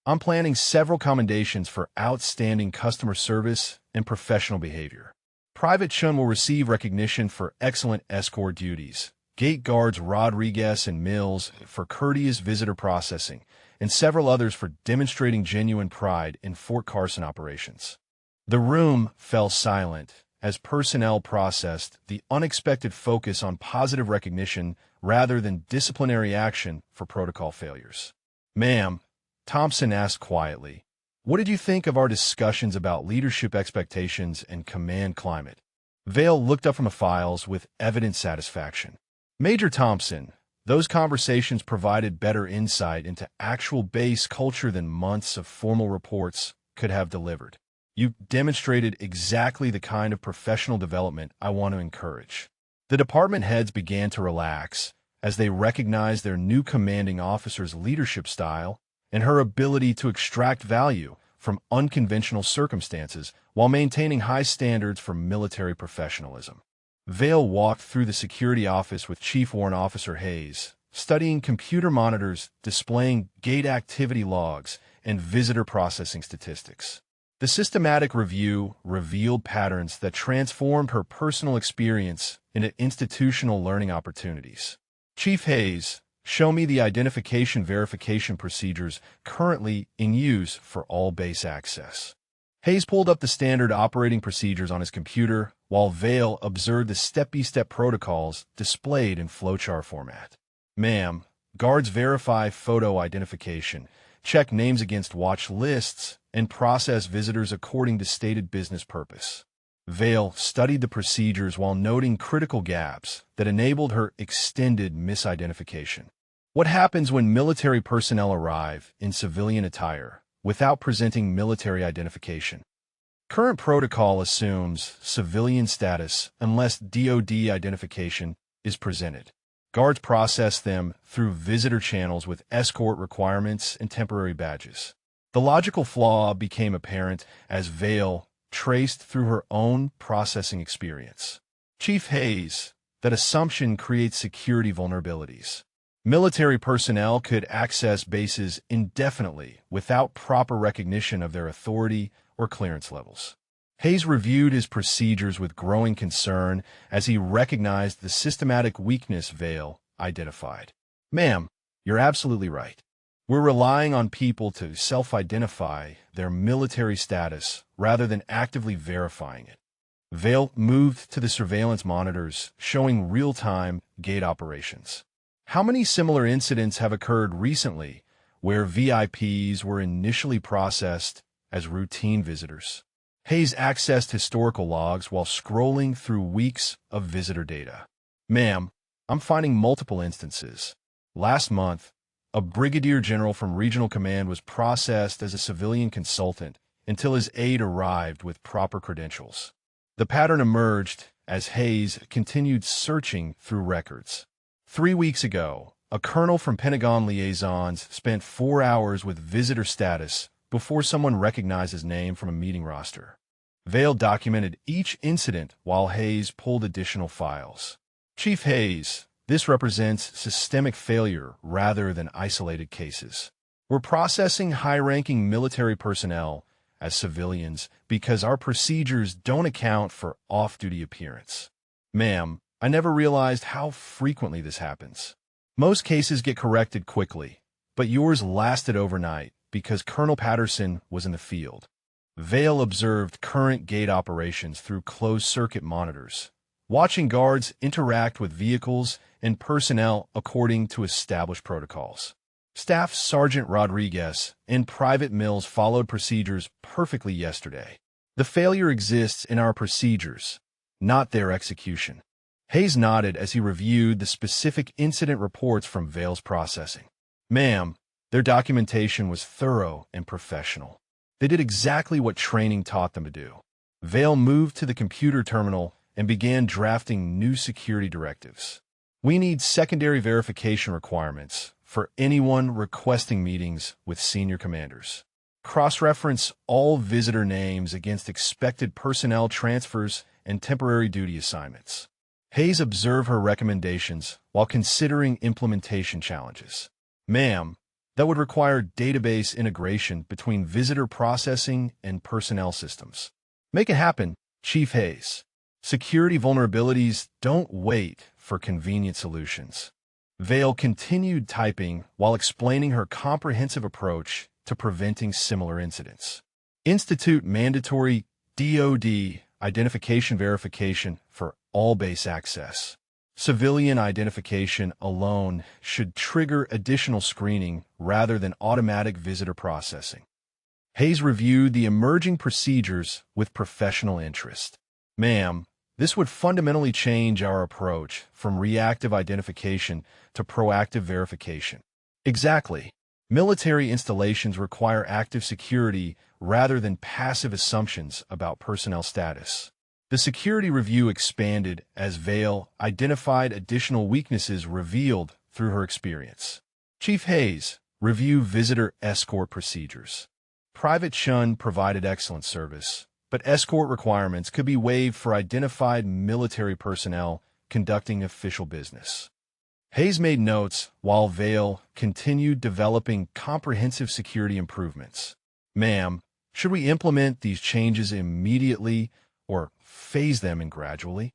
I'm planning several commendations for outstanding customer service and professional behavior. Private Chun will receive recognition for excellent escort duties, gate guards Rodriguez and Mills for courteous visitor processing, and several others for demonstrating genuine pride in Fort Carson operations. The room fell silent as personnel processed the unexpected focus on positive recognition rather than disciplinary action for protocol failures. Ma'am, Thompson asked quietly, what did you think of our discussions about leadership expectations and command climate? Vale looked up from the files with evident satisfaction. Major Thompson, those conversations provided better insight into actual base culture than months of formal reports could have delivered. You demonstrated exactly the kind of professional development I want to encourage. The department heads began to relax as they recognized their new commanding officer's leadership style and her ability to extract value from unconventional circumstances while maintaining high standards for military professionalism. Vale walked through the security office with Chief Warrant Officer Hayes, studying computer monitors displaying gate activity logs and visitor processing statistics. The systematic review revealed patterns that transformed her personal experience into institutional learning opportunities. Chief Hayes, show me the identification verification procedures currently in use for all base access. Hayes pulled up the standard operating procedures on his computer, while Vale observed the step-by-step protocols displayed in flowchart format. Ma'am, guards verify photo identification, check names against watch lists, and process visitors according to stated business purpose. Vale studied the procedures while noting critical gaps that enabled her extended misidentification. What happens when military personnel arrive in civilian attire without presenting military identification? Current protocol assumes civilian status unless DoD identification is presented. Guards process them through visitor channels with escort requirements and temporary badges. The logical flaw became apparent as Vale traced through her own processing experience. Chief Hayes, that assumption creates security vulnerabilities. Military personnel could access bases indefinitely without proper recognition of their authority or clearance levels. Hayes reviewed his procedures with growing concern as he recognized the systematic weakness Vale identified. Ma'am, you're absolutely right. We're relying on people to self-identify their military status rather than actively verifying it. Vale moved to the surveillance monitors showing real-time gate operations. How many similar incidents have occurred recently where VIPs were initially processed as routine visitors? Hayes accessed historical logs while scrolling through weeks of visitor data. Ma'am, I'm finding multiple instances. Last month, a brigadier general from Regional Command was processed as a civilian consultant until his aide arrived with proper credentials. The pattern emerged as Hayes continued searching through records. 3 weeks ago, a colonel from Pentagon Liaisons spent 4 hours with visitor status before someone recognized his name from a meeting roster. Vale documented each incident while Hayes pulled additional files. Chief Hayes, this represents systemic failure rather than isolated cases. We're processing high-ranking military personnel as civilians because our procedures don't account for off-duty appearance. Ma'am, I never realized how frequently this happens. Most cases get corrected quickly, but yours lasted overnight because Colonel Patterson was in the field. Vale observed current gate operations through closed-circuit monitors, watching guards interact with vehicles and personnel according to established protocols. Staff Sergeant Rodriguez and Private Mills followed procedures perfectly yesterday. The failure exists in our procedures, not their execution. Hayes nodded as he reviewed the specific incident reports from Vale's processing. Ma'am, their documentation was thorough and professional. They did exactly what training taught them to do. Vale moved to the computer terminal and began drafting new security directives. We need secondary verification requirements for anyone requesting meetings with senior commanders. Cross-reference all visitor names against expected personnel transfers and temporary duty assignments. Hayes observed her recommendations while considering implementation challenges. Ma'am, that would require database integration between visitor processing and personnel systems. Make it happen, Chief Hayes. Security vulnerabilities don't wait for convenient solutions. Vale continued typing while explaining her comprehensive approach to preventing similar incidents. Institute mandatory DoD identification verification for all base access. Civilian identification alone should trigger additional screening rather than automatic visitor processing. Hayes reviewed the emerging procedures with professional interest. Ma'am, this would fundamentally change our approach from reactive identification to proactive verification. Exactly. Military installations require active security rather than passive assumptions about personnel status. The security review expanded as Vale identified additional weaknesses revealed through her experience. Chief Hayes, review visitor escort procedures. Private Chun provided excellent service, but escort requirements could be waived for identified military personnel conducting official business. Hayes made notes while Vale continued developing comprehensive security improvements. Ma'am, should we implement these changes immediately or phase them in gradually?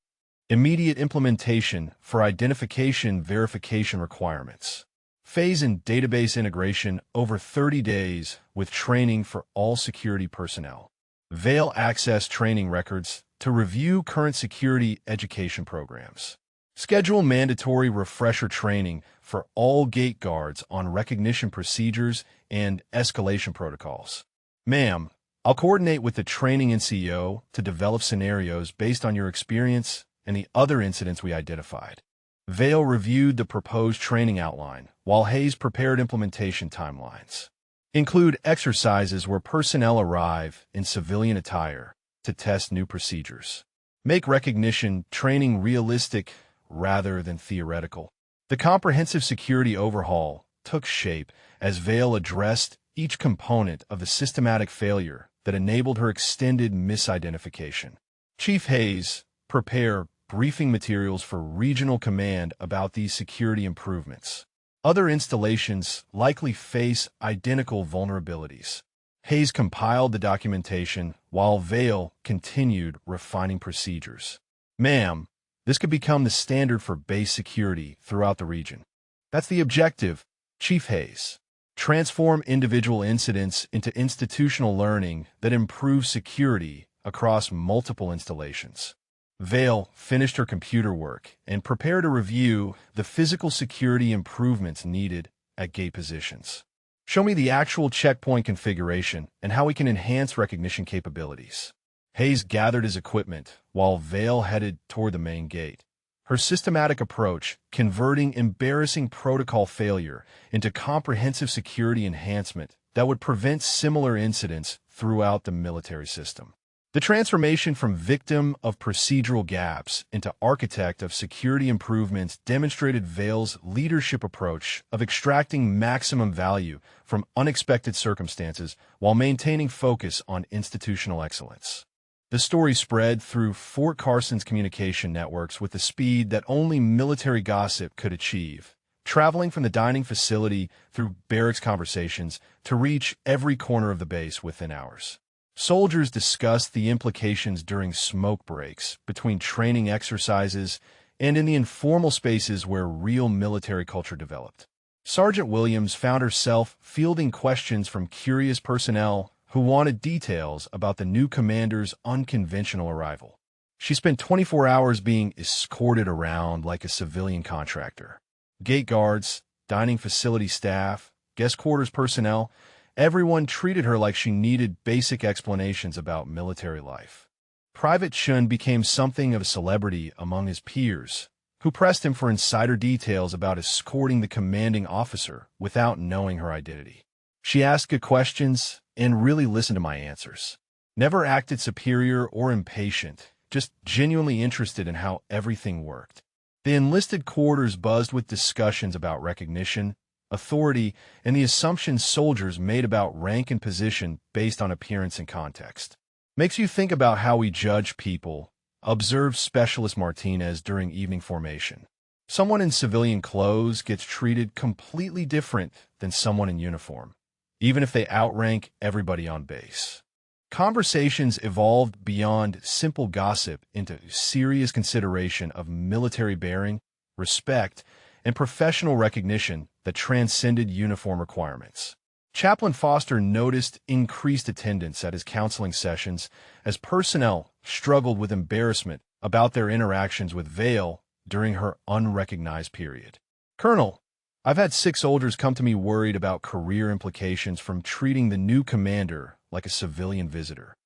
Immediate implementation for identification verification requirements. Phase in database integration over 30 days with training for all security personnel. Vale access training records to review current security education programs. Schedule mandatory refresher training for all gate guards on recognition procedures and escalation protocols. Ma'am, I'll coordinate with the training NCO to develop scenarios based on your experience and the other incidents we identified. Vale reviewed the proposed training outline, while Hayes prepared implementation timelines. Include exercises where personnel arrive in civilian attire to test new procedures. Make recognition training realistic rather than theoretical. The comprehensive security overhaul took shape as Vale addressed each component of the systematic failure that enabled her extended misidentification. Chief Hayes, prepare briefing materials for regional command about these security improvements. Other installations likely face identical vulnerabilities. Hayes compiled the documentation while Vale continued refining procedures. Ma'am, this could become the standard for base security throughout the region. That's the objective, Chief Hayes. Transform individual incidents into institutional learning that improves security across multiple installations. Vale finished her computer work and prepared to review the physical security improvements needed at gate positions. Show me the actual checkpoint configuration and how we can enhance recognition capabilities. Hayes gathered his equipment while Vale headed toward the main gate. Her systematic approach, converting embarrassing protocol failure into comprehensive security enhancement that would prevent similar incidents throughout the military system. The transformation from victim of procedural gaps into architect of security improvements demonstrated Vale's leadership approach of extracting maximum value from unexpected circumstances while maintaining focus on institutional excellence. The story spread through Fort Carson's communication networks with the speed that only military gossip could achieve, traveling from the dining facility through barracks conversations to reach every corner of the base within hours. Soldiers discussed the implications during smoke breaks, between training exercises, and in the informal spaces where real military culture developed. Sergeant Williams found herself fielding questions from curious personnel who wanted details about the new commander's unconventional arrival. She spent 24 hours being escorted around like a civilian contractor. Gate guards, dining facility staff, guest quarters personnel, everyone treated her like she needed basic explanations about military life. Private Chun became something of a celebrity among his peers, who pressed him for insider details about escorting the commanding officer without knowing her identity. She asked good questions and really listened to my answers. Never acted superior or impatient, just genuinely interested in how everything worked. The enlisted quarters buzzed with discussions about recognition, authority, and the assumptions soldiers made about rank and position based on appearance and context. Makes you think about how we judge people observed Specialist Martinez during evening formation. Someone in civilian clothes gets treated completely different than someone in uniform, even if they outrank everybody on base. Conversations evolved beyond simple gossip into serious consideration of military bearing, respect, and professional recognition that transcended uniform requirements. Chaplain Foster noticed increased attendance at his counseling sessions as personnel struggled with embarrassment about their interactions with Vale during her unrecognized period. "Colonel, I've had 6 soldiers come to me worried about career implications from treating the new commander like a civilian visitor."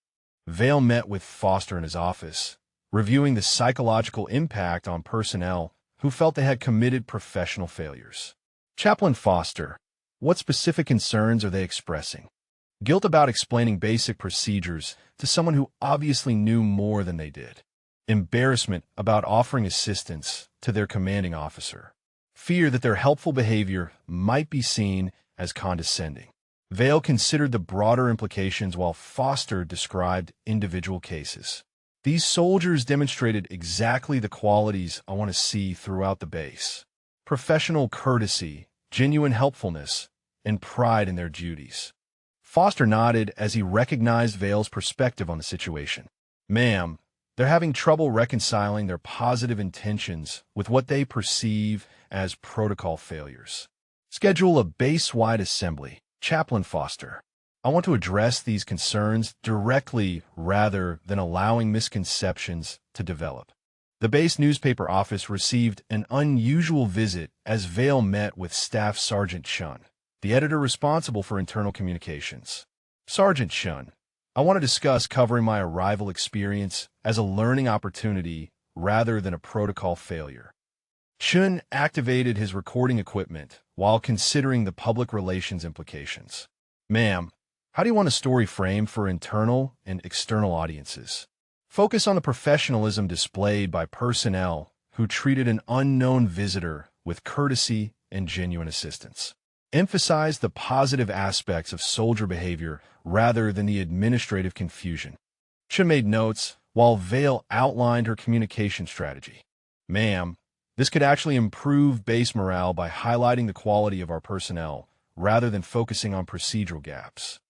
Vale met with Foster in his office, reviewing the psychological impact on personnel who felt they had committed professional failures. "Chaplain Foster, what specific concerns are they expressing?" "Guilt about explaining basic procedures to someone who obviously knew more than they did. Embarrassment about offering assistance to their commanding officer. Fear that their helpful behavior might be seen as condescending." Vale considered the broader implications while Foster described individual cases. "These soldiers demonstrated exactly the qualities I want to see throughout the base: professional courtesy, genuine helpfulness, and pride in their duties." Foster nodded as he recognized Vale's perspective on the situation. "Ma'am, they're having trouble reconciling their positive intentions with what they perceive as protocol failures. Schedule a base-wide assembly." "Chaplain Foster, I want to address these concerns directly rather than allowing misconceptions to develop." The base newspaper office received an unusual visit as Vale met with Staff Sergeant Chun, the editor responsible for internal communications. "Sergeant Chun, I want to discuss covering my arrival experience as a learning opportunity rather than a protocol failure." Chun activated his recording equipment while considering the public relations implications. "Ma'am, how do you want a story framed for internal and external audiences?" "Focus on the professionalism displayed by personnel who treated an unknown visitor with courtesy and genuine assistance. Emphasize the positive aspects of soldier behavior rather than the administrative confusion." Chun made notes while Vale outlined her communication strategy. "Ma'am, this could actually improve base morale by highlighting the quality of our personnel rather than focusing on procedural gaps."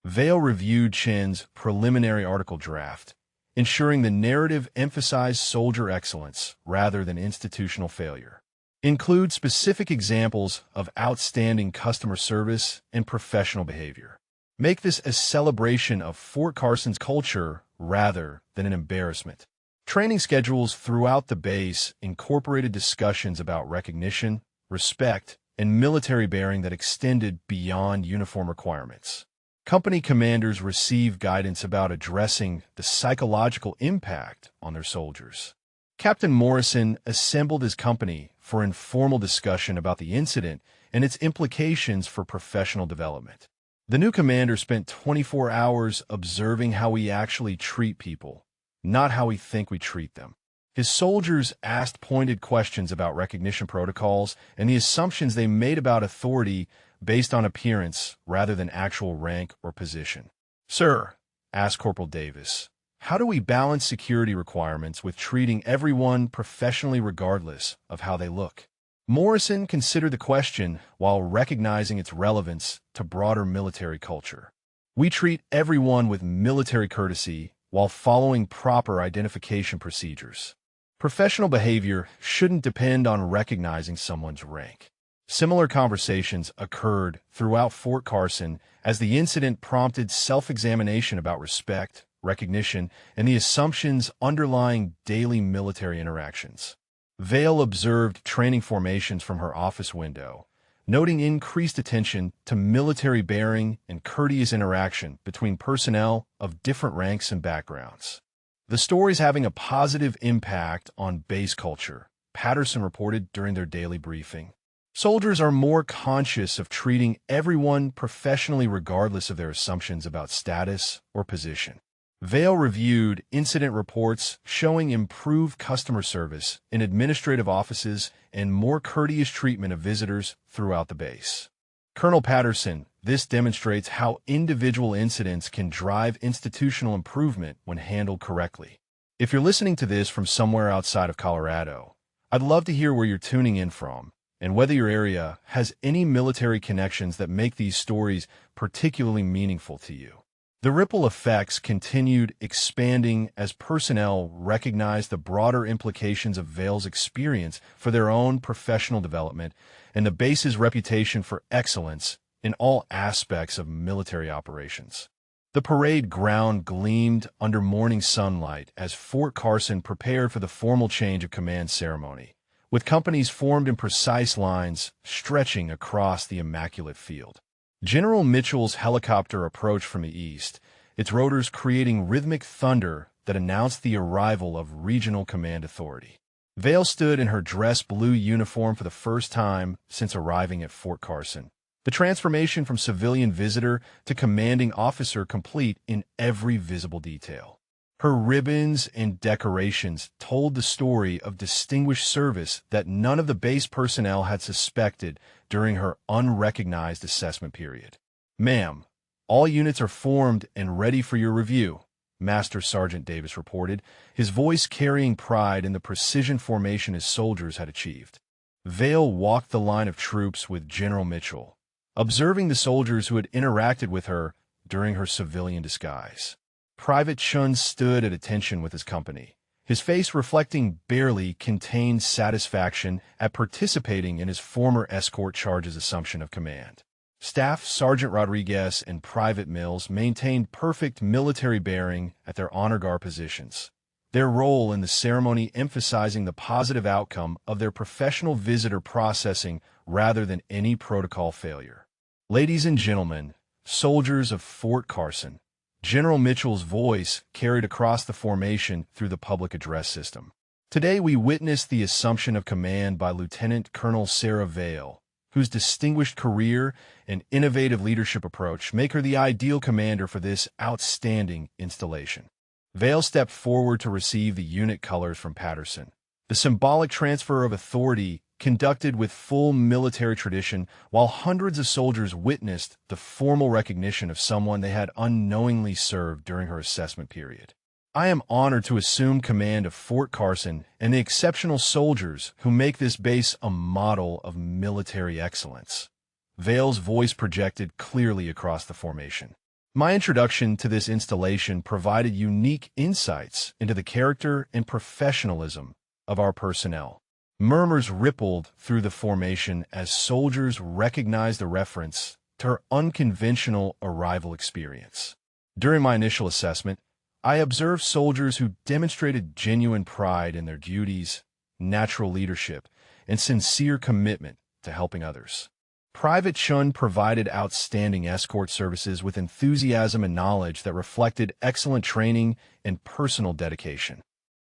Vale reviewed Chin's preliminary article draft, ensuring the narrative emphasized soldier excellence rather than institutional failure. "Include specific examples of outstanding customer service and professional behavior. Make this a celebration of Fort Carson's culture rather than an embarrassment." Training schedules throughout the base incorporated discussions about recognition, respect, and military bearing that extended beyond uniform requirements. Company commanders received guidance about addressing the psychological impact on their soldiers. Captain Morrison assembled his company for informal discussion about the incident and its implications for professional development. The new commander spent 24 hours observing how we actually treat people, not how we think we treat them. His soldiers asked pointed questions about recognition protocols and the assumptions they made about authority based on appearance rather than actual rank or position. "Sir," asked Corporal Davis, "how do we balance security requirements with treating everyone professionally regardless of how they look?" Morrison considered the question while recognizing its relevance to broader military culture. "We treat everyone with military courtesy while following proper identification procedures. Professional behavior shouldn't depend on recognizing someone's rank." Similar conversations occurred throughout Fort Carson as the incident prompted self-examination about respect, recognition, and the assumptions underlying daily military interactions. Vale observed training formations from her office window, noting increased attention to military bearing and courteous interaction between personnel of different ranks and backgrounds. "The story's having a positive impact on base culture," Patterson reported during their daily briefing. "Soldiers are more conscious of treating everyone professionally regardless of their assumptions about status or position." Vale reviewed incident reports showing improved customer service in administrative offices and more courteous treatment of visitors throughout the base. Colonel Patterson, this demonstrates how individual incidents can drive institutional improvement when handled correctly. If you're listening to this from somewhere outside of Colorado, I'd love to hear where you're tuning in from and whether your area has any military connections that make these stories particularly meaningful to you. The ripple effects continued expanding as personnel recognized the broader implications of Vale's experience for their own professional development and the base's reputation for excellence in all aspects of military operations. The parade ground gleamed under morning sunlight as Fort Carson prepared for the formal change of command ceremony, with companies formed in precise lines stretching across the immaculate field. General Mitchell's helicopter approached from the east, its rotors creating rhythmic thunder that announced the arrival of Regional Command Authority. Vale stood in her dress blue uniform for the first time since arriving at Fort Carson, the transformation from civilian visitor to commanding officer complete in every visible detail. Her ribbons and decorations told the story of distinguished service that none of the base personnel had suspected during her unrecognized assessment period. "Ma'am, all units are formed and ready for your review," Master Sergeant Davis reported, his voice carrying pride in the precision formation his soldiers had achieved. Vale walked the line of troops with General Mitchell, observing the soldiers who had interacted with her during her civilian disguise. Private Chun stood at attention with his company, his face reflecting barely contained satisfaction at participating in his former escort charge's assumption of command. Staff Sergeant Rodriguez and Private Mills maintained perfect military bearing at their honor guard positions, their role in the ceremony emphasizing the positive outcome of their professional visitor processing rather than any protocol failure. "Ladies and gentlemen, soldiers of Fort Carson," General Mitchell's voice carried across the formation through the public address system. "Today we witness the assumption of command by Lieutenant Colonel Sarah Vale, whose distinguished career and innovative leadership approach make her the ideal commander for this outstanding installation." Vale stepped forward to receive the unit colors from Patterson, the symbolic transfer of authority conducted with full military tradition, while hundreds of soldiers witnessed the formal recognition of someone they had unknowingly served during her assessment period. "I am honored to assume command of Fort Carson and the exceptional soldiers who make this base a model of military excellence." Vale's voice projected clearly across the formation. "My introduction to this installation provided unique insights into the character and professionalism of our personnel." Murmurs rippled through the formation as soldiers recognized the reference to her unconventional arrival experience. "During my initial assessment, I observed soldiers who demonstrated genuine pride in their duties, natural leadership, and sincere commitment to helping others. Private Chun provided outstanding escort services with enthusiasm and knowledge that reflected excellent training and personal dedication."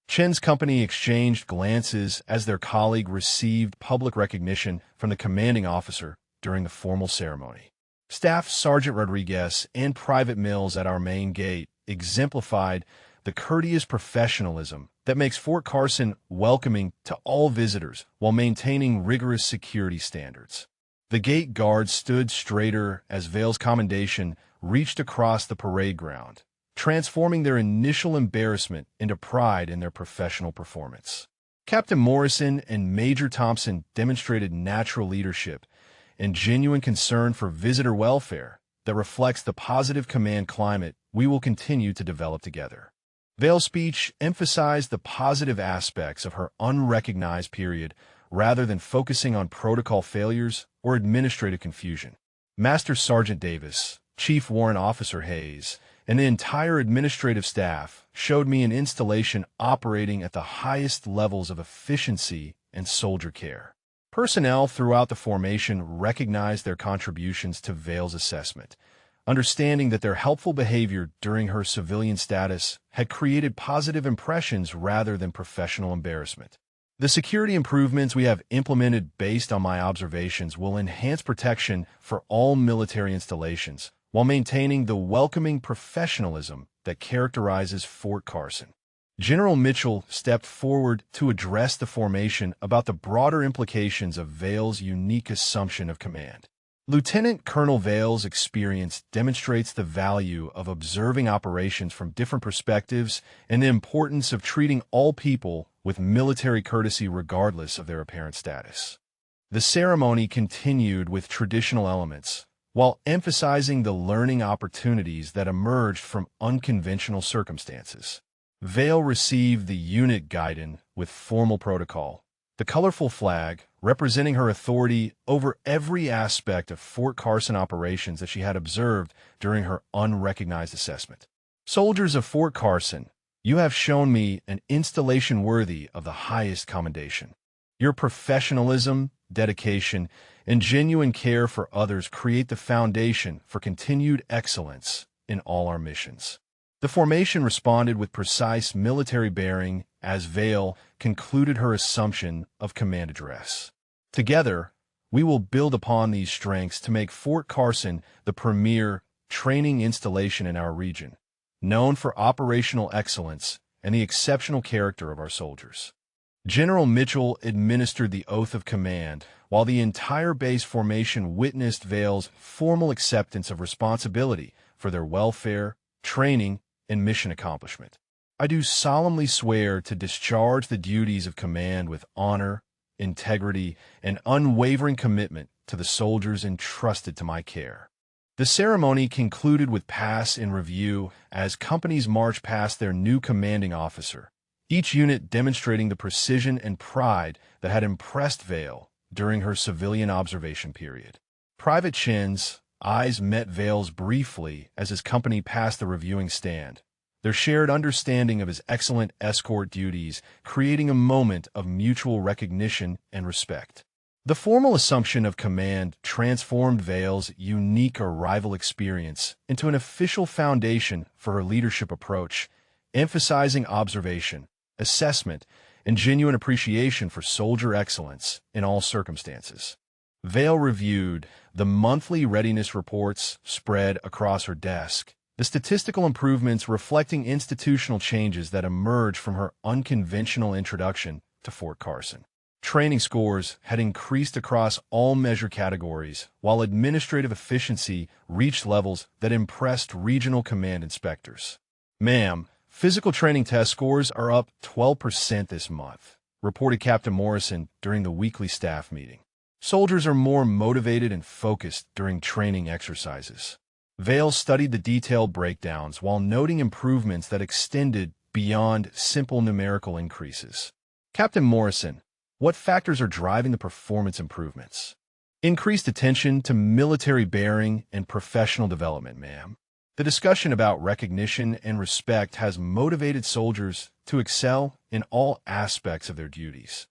Chen's company exchanged glances as their colleague received public recognition from the commanding officer during the formal ceremony. Staff Sergeant Rodriguez and Private Mills at our main gate exemplified the courteous professionalism that makes Fort Carson welcoming to all visitors while maintaining rigorous security standards. The gate guards stood straighter as Vale's commendation reached across the parade ground, transforming their initial embarrassment into pride in their professional performance. Captain Morrison and Major Thompson demonstrated natural leadership and genuine concern for visitor welfare that reflects the positive command climate we will continue to develop together. Vale's speech emphasized the positive aspects of her unrecognized period rather than focusing on protocol failures or administrative confusion. Master Sergeant Davis, Chief Warrant Officer Hayes, and the entire administrative staff showed me an installation operating at the highest levels of efficiency and soldier care. Personnel throughout the formation recognized their contributions to Vale's assessment, understanding that their helpful behavior during her civilian status had created positive impressions rather than professional embarrassment. "The security improvements we have implemented based on my observations will enhance protection for all military installations, while maintaining the welcoming professionalism that characterizes Fort Carson." General Mitchell stepped forward to address the formation about the broader implications of Vale's unique assumption of command. Lieutenant Colonel Vale's experience demonstrates the value of observing operations from different perspectives and the importance of treating all people with military courtesy regardless of their apparent status. The ceremony continued with traditional elements, while emphasizing the learning opportunities that emerged from unconventional circumstances. Vale received the unit guidon with formal protocol, the colorful flag representing her authority over every aspect of Fort Carson operations that she had observed during her unrecognized assessment. Soldiers of Fort Carson, you have shown me an installation worthy of the highest commendation. Your professionalism, dedication, and genuine care for others create the foundation for continued excellence in all our missions. The formation responded with precise military bearing as Vale concluded her assumption of command address. Together, we will build upon these strengths to make Fort Carson the premier training installation in our region, known for operational excellence and the exceptional character of our soldiers. General Mitchell administered the oath of command, while the entire base formation witnessed Vale's formal acceptance of responsibility for their welfare, training, and mission accomplishment. I do solemnly swear to discharge the duties of command with honor, integrity, and unwavering commitment to the soldiers entrusted to my care. The ceremony concluded with pass in review as companies marched past their new commanding officer, each unit demonstrating the precision and pride that had impressed Vale during her civilian observation period. Private Chin's eyes met Vale's briefly as his company passed the reviewing stand, their shared understanding of his excellent escort duties creating a moment of mutual recognition and respect. The formal assumption of command transformed Vale's unique arrival experience into an official foundation for her leadership approach, emphasizing observation, assessment, and genuine appreciation for soldier excellence in all circumstances. Vale reviewed the monthly readiness reports spread across her desk, the statistical improvements reflecting institutional changes that emerged from her unconventional introduction to Fort Carson. Training scores had increased across all measure categories, while administrative efficiency reached levels that impressed regional command inspectors. Ma'am, physical training test scores are up 12% this month, reported Captain Morrison during the weekly staff meeting. Soldiers are more motivated and focused during training exercises. Vale studied the detailed breakdowns while noting improvements that extended beyond simple numerical increases. Captain Morrison, what factors are driving the performance improvements? Increased attention to military bearing and professional development, ma'am. The discussion about recognition and respect has motivated soldiers to excel in all aspects of their duties.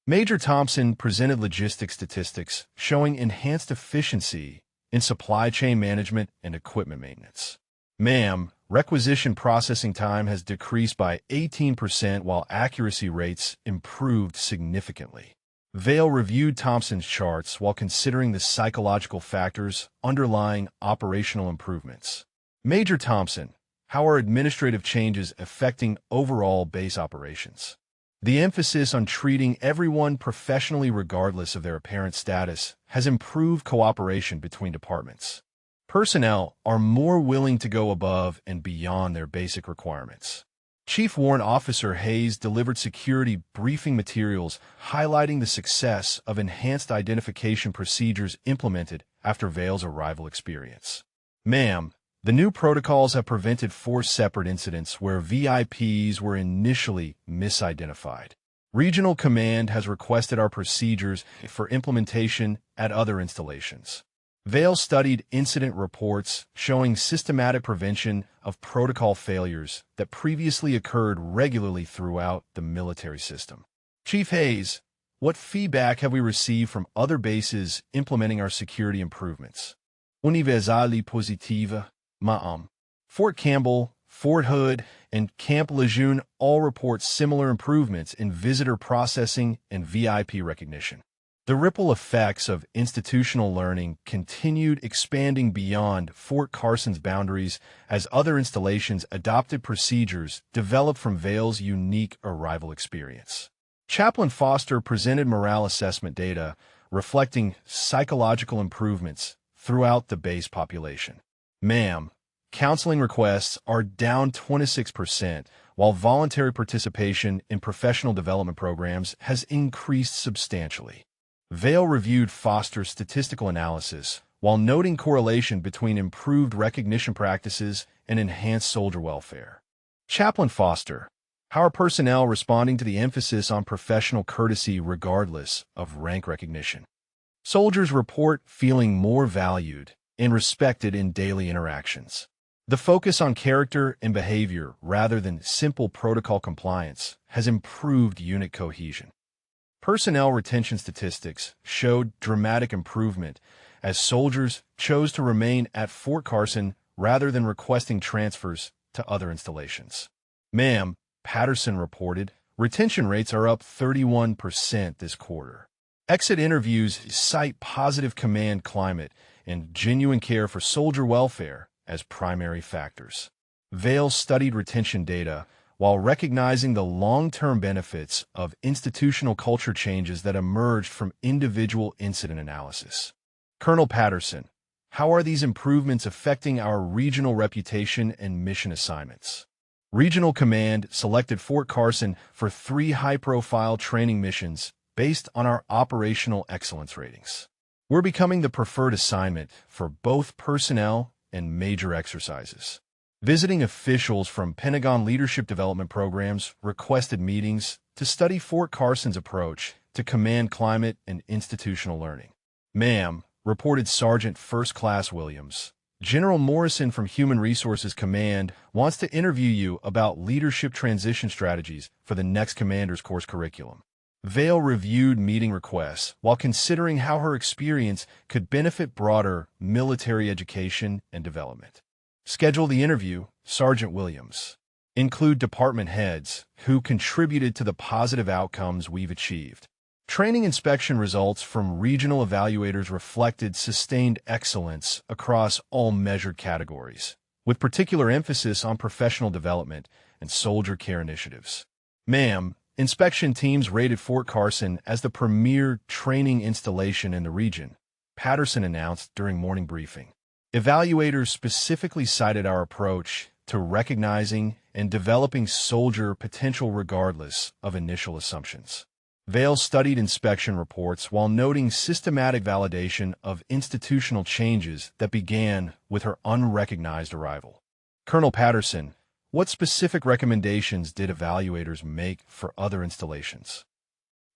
Major Thompson presented logistics statistics showing enhanced efficiency in supply chain management and equipment maintenance. Ma'am, requisition processing time has decreased by 18% while accuracy rates improved significantly. Vale reviewed Thompson's charts while considering the psychological factors underlying operational improvements. Major Thompson, how are administrative changes affecting overall base operations? The emphasis on treating everyone professionally regardless of their apparent status has improved cooperation between departments. Personnel are more willing to go above and beyond their basic requirements. Chief Warrant Officer Hayes delivered security briefing materials highlighting the success of enhanced identification procedures implemented after Vale's arrival experience. Ma'am, the new protocols have prevented 4 separate incidents where VIPs were initially misidentified. Regional Command has requested our procedures for implementation at other installations. Vale studied incident reports showing systematic prevention of protocol failures that previously occurred regularly throughout the military system. Chief Hayes, what feedback have we received from other bases implementing our security improvements? Universally positiva, ma'am. Fort Campbell, Fort Hood, and Camp Lejeune all report similar improvements in visitor processing and VIP recognition. The ripple effects of institutional learning continued expanding beyond Fort Carson's boundaries as other installations adopted procedures developed from Vale's unique arrival experience. Chaplain Foster presented morale assessment data reflecting psychological improvements throughout the base population. Ma'am, counseling requests are down 26%, while voluntary participation in professional development programs has increased substantially. Vail reviewed Foster's statistical analysis, while noting correlation between improved recognition practices and enhanced soldier welfare. Chaplain Foster, how are personnel responding to the emphasis on professional courtesy regardless of rank recognition? Soldiers report feeling more valued and respected in daily interactions. The focus on character and behavior rather than simple protocol compliance has improved unit cohesion. Personnel retention statistics showed dramatic improvement as soldiers chose to remain at Fort Carson rather than requesting transfers to other installations. Ma'am, Patterson reported, retention rates are up 31% this quarter. Exit interviews cite positive command climate and genuine care for soldier welfare as primary factors. Vail studied retention data while recognizing the long-term benefits of institutional culture changes that emerged from individual incident analysis. Colonel Patterson, how are these improvements affecting our regional reputation and mission assignments? Regional Command selected Fort Carson for 3 high-profile training missions based on our operational excellence ratings. We're becoming the preferred assignment for both personnel and major exercises. Visiting officials from Pentagon leadership development programs requested meetings to study Fort Carson's approach to command climate and institutional learning. Ma'am, reported Sergeant First Class Williams, General Morrison from Human Resources Command wants to interview you about leadership transition strategies for the next Commander's Course curriculum. Vail reviewed meeting requests while considering how her experience could benefit broader military education and development. Schedule the interview, Sergeant Williams. Include department heads who contributed to the positive outcomes we've achieved. Training inspection results from regional evaluators reflected sustained excellence across all measured categories, with particular emphasis on professional development and soldier care initiatives. Ma'am, inspection teams rated Fort Carson as the premier training installation in the region, Patterson announced during morning briefing. Evaluators specifically cited our approach to recognizing and developing soldier potential regardless of initial assumptions. Vail studied inspection reports while noting systematic validation of institutional changes that began with her unrecognized arrival. Colonel Patterson, what specific recommendations did evaluators make for other installations?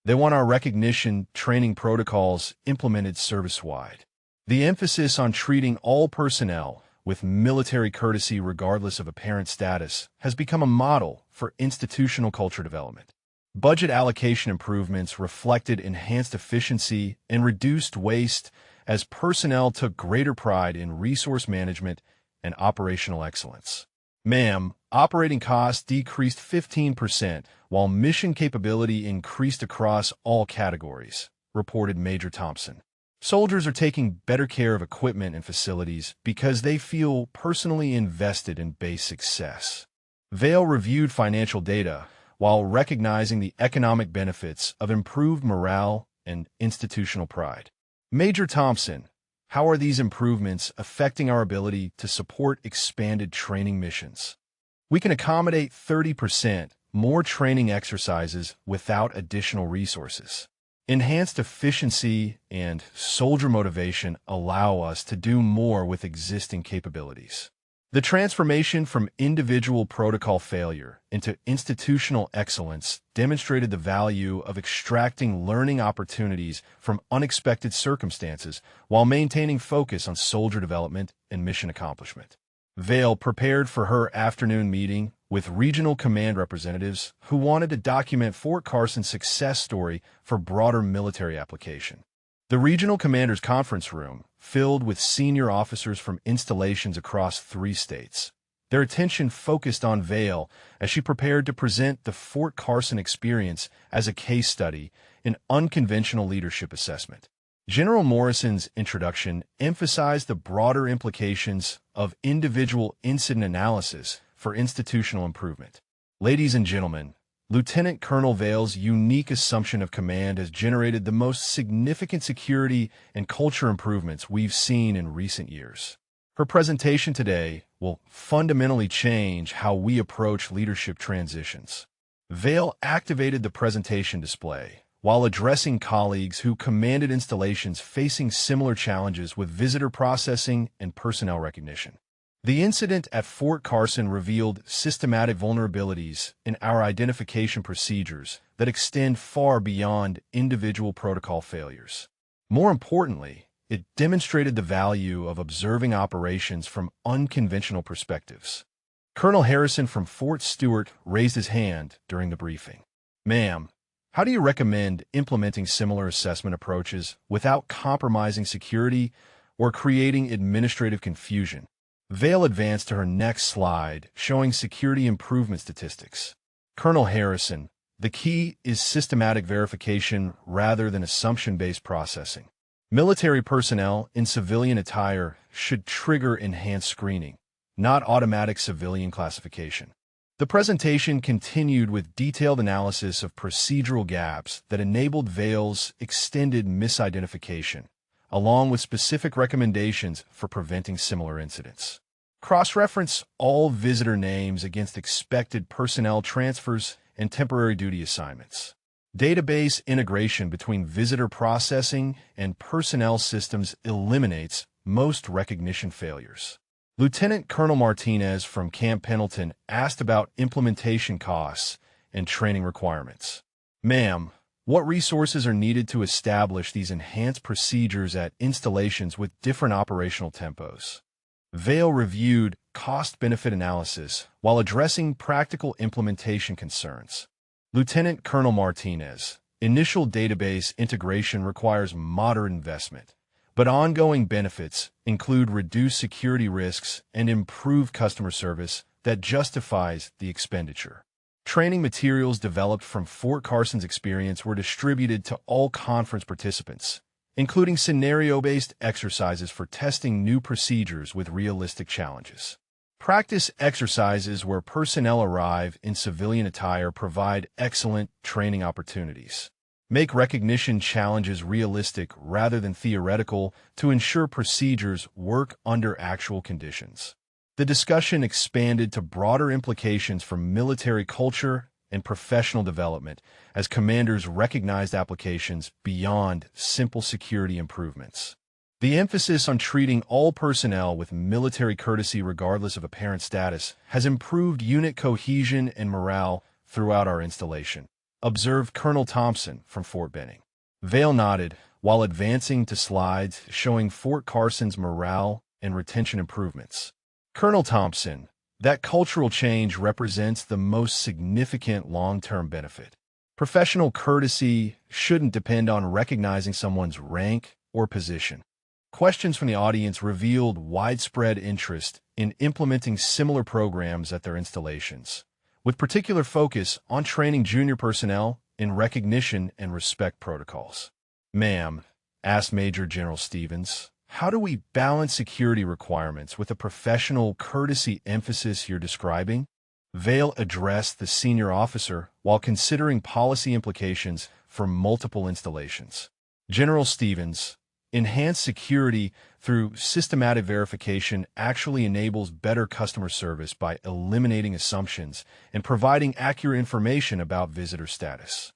They want our recognition training protocols implemented service-wide. The emphasis on treating all personnel with military courtesy regardless of apparent status has become a model for institutional culture development. Budget allocation improvements reflected enhanced efficiency and reduced waste as personnel took greater pride in resource management and operational excellence. Ma'am, operating costs decreased 15% while mission capability increased across all categories, reported Major Thompson. Soldiers are taking better care of equipment and facilities because they feel personally invested in base success. Vail reviewed financial data while recognizing the economic benefits of improved morale and institutional pride. Major Thompson, how are these improvements affecting our ability to support expanded training missions? We can accommodate 30% more training exercises without additional resources. Enhanced efficiency and soldier motivation allow us to do more with existing capabilities. The transformation from individual protocol failure into institutional excellence demonstrated the value of extracting learning opportunities from unexpected circumstances while maintaining focus on soldier development and mission accomplishment. Vail prepared for her afternoon meeting with regional command representatives who wanted to document Fort Carson's success story for broader military application. The regional commander's conference room filled with senior officers from installations across 3 states. Their attention focused on Vail as she prepared to present the Fort Carson experience as a case study in unconventional leadership assessment. General Morrison's introduction emphasized the broader implications of individual incident analysis for institutional improvement. Ladies and gentlemen, Lieutenant Colonel Vale's unique assumption of command has generated the most significant security and culture improvements we've seen in recent years. Her presentation today will fundamentally change how we approach leadership transitions. Vale activated the presentation display while addressing colleagues who commanded installations facing similar challenges with visitor processing and personnel recognition. The incident at Fort Carson revealed systematic vulnerabilities in our identification procedures that extend far beyond individual protocol failures. More importantly, it demonstrated the value of observing operations from unconventional perspectives. Colonel Harrison from Fort Stewart raised his hand during the briefing. "Ma'am, how do you recommend implementing similar assessment approaches without compromising security or creating administrative confusion?" Vale advanced to her next slide, showing security improvement statistics. Colonel Harrison, "The key is systematic verification rather than assumption-based processing. Military personnel in civilian attire should trigger enhanced screening, not automatic civilian classification." The presentation continued with detailed analysis of procedural gaps that enabled Vale's extended misidentification, along with specific recommendations for preventing similar incidents. Cross-reference all visitor names against expected personnel transfers and temporary duty assignments. Database integration between visitor processing and personnel systems eliminates most recognition failures. Lieutenant Colonel Martinez from Camp Pendleton asked about implementation costs and training requirements. "Ma'am, what resources are needed to establish these enhanced procedures at installations with different operational tempos?" Vale reviewed cost-benefit analysis while addressing practical implementation concerns. Lieutenant Colonel Martinez, "Initial database integration requires moderate investment, but ongoing benefits include reduced security risks and improved customer service that justifies the expenditure." Training materials developed from Fort Carson's experience were distributed to all conference participants, including scenario-based exercises for testing new procedures with realistic challenges. Practice exercises where personnel arrive in civilian attire provide excellent training opportunities. Make recognition challenges realistic rather than theoretical to ensure procedures work under actual conditions. The discussion expanded to broader implications for military culture and professional development as commanders recognized applications beyond simple security improvements. The emphasis on treating all personnel with military courtesy regardless of apparent status has improved unit cohesion and morale throughout our installation, observed Colonel Thompson from Fort Benning. Vale nodded while advancing to slides showing Fort Carson's morale and retention improvements. Colonel Thompson, "That cultural change represents the most significant long-term benefit. Professional courtesy shouldn't depend on recognizing someone's rank or position." Questions from the audience revealed widespread interest in implementing similar programs at their installations, with particular focus on training junior personnel in recognition and respect protocols. "Ma'am," asked Major General Stevens, "how do we balance security requirements with the professional courtesy emphasis you're describing?" Vale addressed the senior officer while considering policy implications for multiple installations. General Stevens, "Enhanced security through systematic verification actually enables better customer service by eliminating assumptions and providing accurate information about visitor status."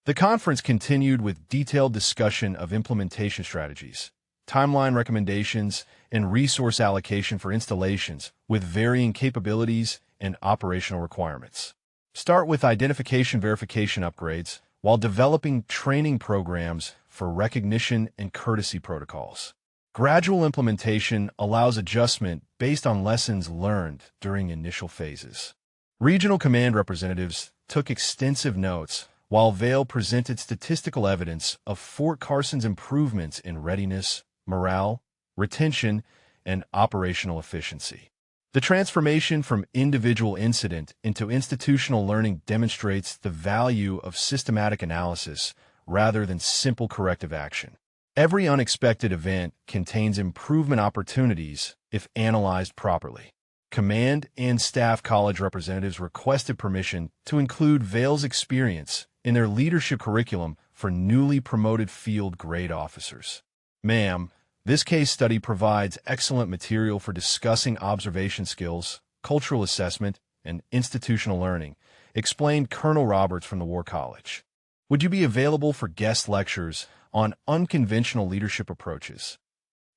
The conference continued with detailed discussion of implementation strategies, timeline recommendations, and resource allocation for installations with varying capabilities and operational requirements. Start with identification verification upgrades while developing training programs for recognition and courtesy protocols. Gradual implementation allows adjustment based on lessons learned during initial phases. Regional command representatives took extensive notes while Vale presented statistical evidence of Fort Carson's improvements in readiness, morale, retention, and operational efficiency. The transformation from individual incident into institutional learning demonstrates the value of systematic analysis rather than simple corrective action. Every unexpected event contains improvement opportunities if analyzed properly. Command and Staff College representatives requested permission to include Vale's experience in their leadership curriculum for newly promoted field grade officers. Ma'am, this case study provides excellent material for discussing observation skills, cultural assessment, and institutional learning, explained Colonel Roberts from the War College. Would you be available for guest lectures on unconventional leadership approaches?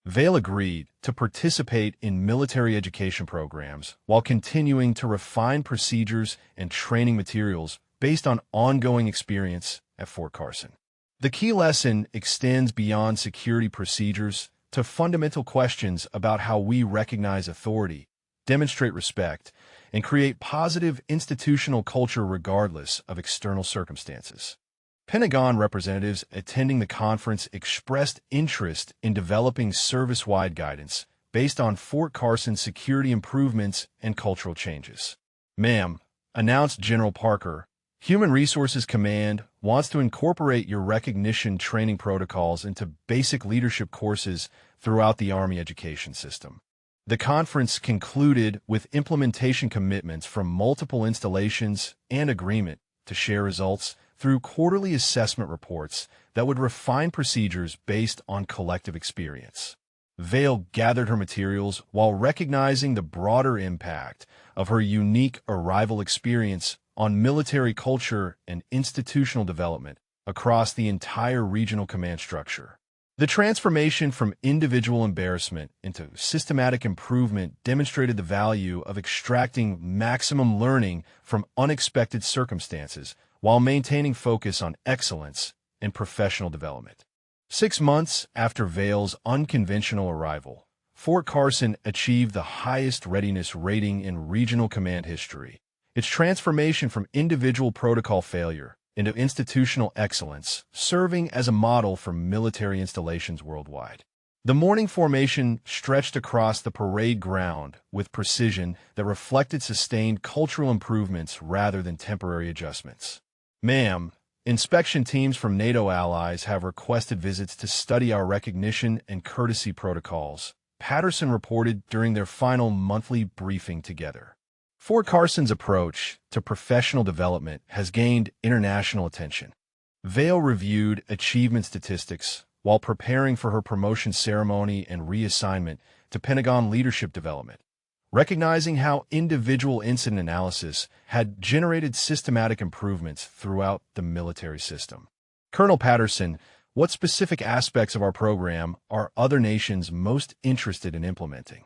Vale agreed to participate in military education programs while continuing to refine procedures and training materials based on ongoing experience at Fort Carson. The key lesson extends beyond security procedures to fundamental questions about how we recognize authority, demonstrate respect, and create positive institutional culture regardless of external circumstances. Pentagon representatives attending the conference expressed interest in developing service-wide guidance based on Fort Carson's security improvements and cultural changes. Ma'am, announced General Parker, Human Resources Command wants to incorporate your recognition training protocols into basic leadership courses throughout the Army education system. The conference concluded with implementation commitments from multiple installations and agreement to share results through quarterly assessment reports that would refine procedures based on collective experience. Vale gathered her materials while recognizing the broader impact of her unique arrival experience on military culture and institutional development across the entire regional command structure. The transformation from individual embarrassment into systematic improvement demonstrated the value of extracting maximum learning from unexpected circumstances while maintaining focus on excellence and professional development. 6 months after Vale's unconventional arrival, Fort Carson achieved the highest readiness rating in regional command history. Its transformation from individual protocol failure into institutional excellence, serving as a model for military installations worldwide. The morning formation stretched across the parade ground with precision that reflected sustained cultural improvements rather than temporary adjustments. Ma'am, inspection teams from NATO allies have requested visits to study our recognition and courtesy protocols, Patterson reported during their final monthly briefing together. Fort Carson's approach to professional development has gained international attention. Vale reviewed achievement statistics while preparing for her promotion ceremony and reassignment to Pentagon leadership development, recognizing how individual incident analysis had generated systematic improvements throughout the military system. Colonel Patterson, what specific aspects of our program are other nations most interested in implementing?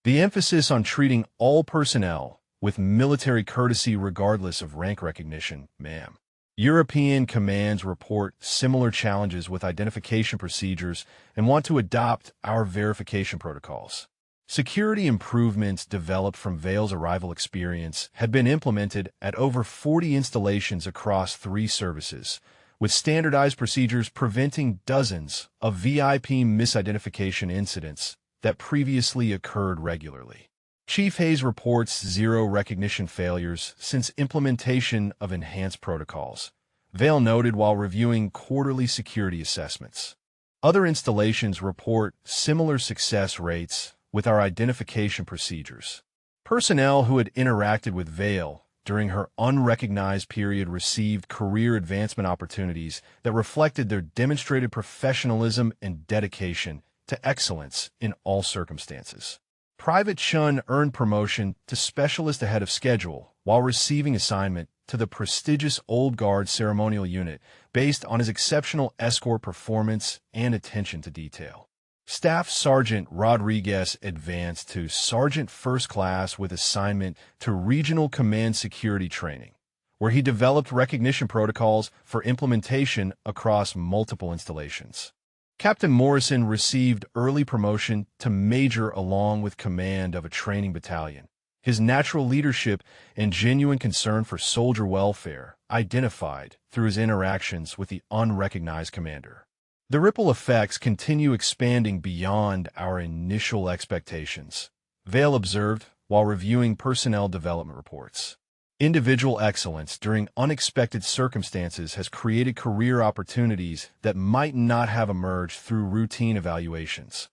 The emphasis on treating all personnel with military courtesy regardless of rank recognition, ma'am. European commands report similar challenges with identification procedures and want to adopt our verification protocols. Security improvements developed from Vale's arrival experience had been implemented at over 40 installations across 3 services, with standardized procedures preventing dozens of VIP misidentification incidents that previously occurred regularly. Chief Hayes reports 0 recognition failures since implementation of enhanced protocols, Vale noted while reviewing quarterly security assessments. Other installations report similar success rates with our identification procedures. Personnel who had interacted with Vale during her unrecognized period received career advancement opportunities that reflected their demonstrated professionalism and dedication to excellence in all circumstances. Private Chun earned promotion to specialist ahead of schedule while receiving assignment to the prestigious Old Guard ceremonial unit based on his exceptional escort performance and attention to detail. Staff Sergeant Rodriguez advanced to Sergeant First Class with assignment to Regional Command Security Training, where he developed recognition protocols for implementation across multiple installations. Captain Morrison received early promotion to Major along with command of a training battalion. His natural leadership and genuine concern for soldier welfare identified through his interactions with the unrecognized commander. The ripple effects continue expanding beyond our initial expectations, Vale observed while reviewing personnel development reports. Individual excellence during unexpected circumstances has created career opportunities that might not have emerged through routine evaluations.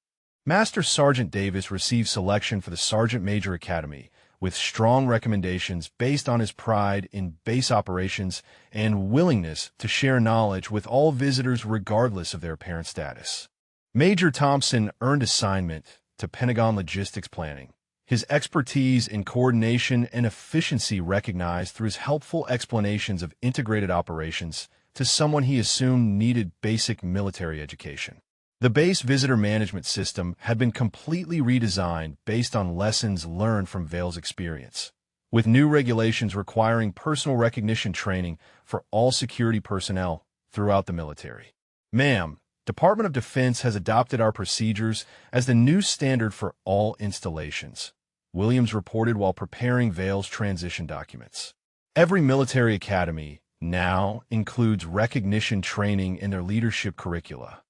Master Sergeant Davis received selection for the Sergeant Major Academy, with strong recommendations based on his pride in base operations and willingness to share knowledge with all visitors regardless of their parent status. Major Thompson earned assignment to Pentagon Logistics Planning, his expertise in coordination and efficiency recognized through his helpful explanations of integrated operations to someone he assumed needed basic military education. The base visitor management system had been completely redesigned based on lessons learned from Vale's experience, with new regulations requiring personal recognition training for all security personnel throughout the military. Ma'am, Department of Defense has adopted our procedures as the new standard for all installations, Williams reported while preparing Vale's transition documents. Every military academy now includes recognition training in their leadership curricula.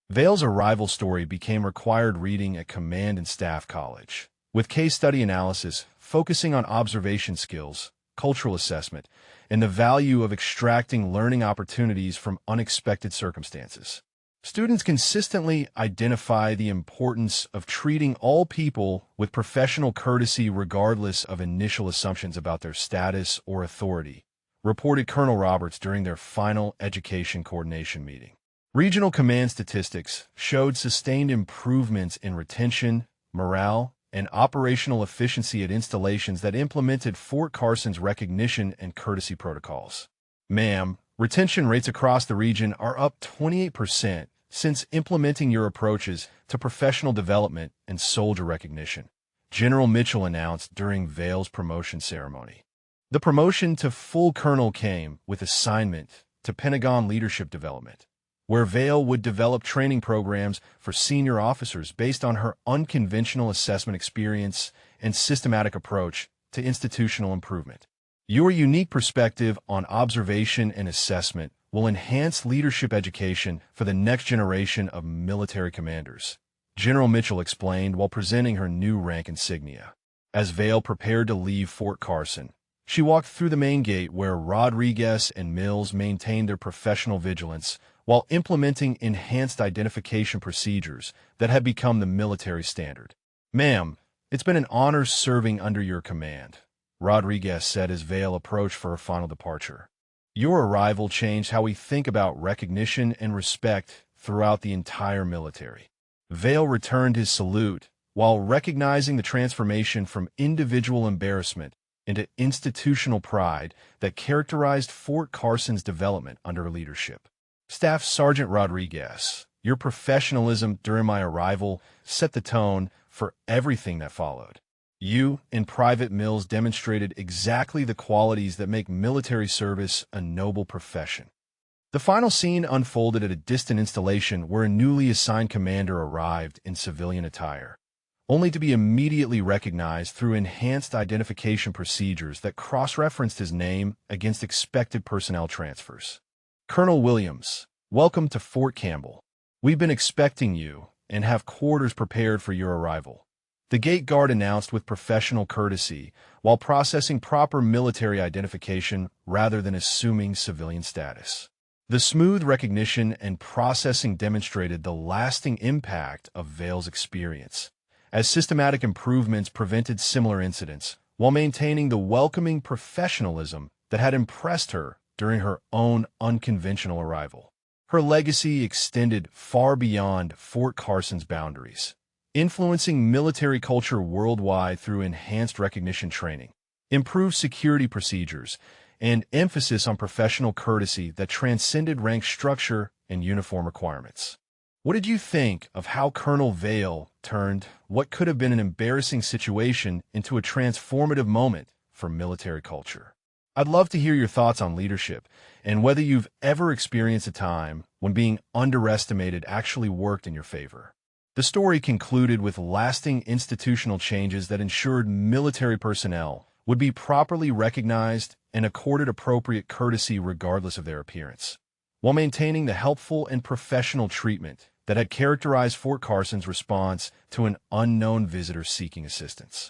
Vale's arrival story became required reading at Command and Staff College, with case study analysis focusing on observation skills, cultural assessment, and the value of extracting learning opportunities from unexpected circumstances. Students consistently identify the importance of treating all people with professional courtesy regardless of initial assumptions about their status or authority, reported Colonel Roberts during their final education coordination meeting. Regional command statistics showed sustained improvements in retention, morale, and operational efficiency at installations that implemented Fort Carson's recognition and courtesy protocols. Ma'am, retention rates across the region are up 28% since implementing your approaches to professional development and soldier recognition, General Mitchell announced during Vale's promotion ceremony. The promotion to full colonel came with assignment to Pentagon leadership development, where Vale would develop training programs for senior officers based on her unconventional assessment experience and systematic approach to institutional improvement. Your unique perspective on observation and assessment will enhance leadership education for the next generation of military commanders, General Mitchell explained while presenting her new rank insignia. As Vale prepared to leave Fort Carson, she walked through the main gate where Rodriguez and Mills maintained their professional vigilance while implementing enhanced identification procedures that had become the military standard. Ma'am, it's been an honor serving under your command, Rodriguez said as Vale approached for her final departure. Your arrival changed how we think about recognition and respect throughout the entire military. Vale returned his salute while recognizing the transformation from individual embarrassment into institutional pride that characterized Fort Carson's development under her leadership. Staff Sergeant Rodriguez, your professionalism during my arrival set the tone for everything that followed. You and Private Mills demonstrated exactly the qualities that make military service a noble profession. The final scene unfolded at a distant installation where a newly assigned commander arrived in civilian attire, only to be immediately recognized through enhanced identification procedures that cross-referenced his name against expected personnel transfers. Colonel Williams, welcome to Fort Campbell. We've been expecting you and have quarters prepared for your arrival, the gate guard announced with professional courtesy while processing proper military identification rather than assuming civilian status. The smooth recognition and processing demonstrated the lasting impact of Vale's experience, as systematic improvements prevented similar incidents while maintaining the welcoming professionalism that had impressed her during her own unconventional arrival. Her legacy extended far beyond Fort Carson's boundaries, influencing military culture worldwide through enhanced recognition training, improved security procedures, and emphasis on professional courtesy that transcended rank structure and uniform requirements. What did you think of how Colonel Vale turned what could have been an embarrassing situation into a transformative moment for military culture? I'd love to hear your thoughts on leadership and whether you've ever experienced a time when being underestimated actually worked in your favor. The story concluded with lasting institutional changes that ensured military personnel would be properly recognized and accorded appropriate courtesy regardless of their appearance, while maintaining the helpful and professional treatment that had characterized Fort Carson's response to an unknown visitor seeking assistance.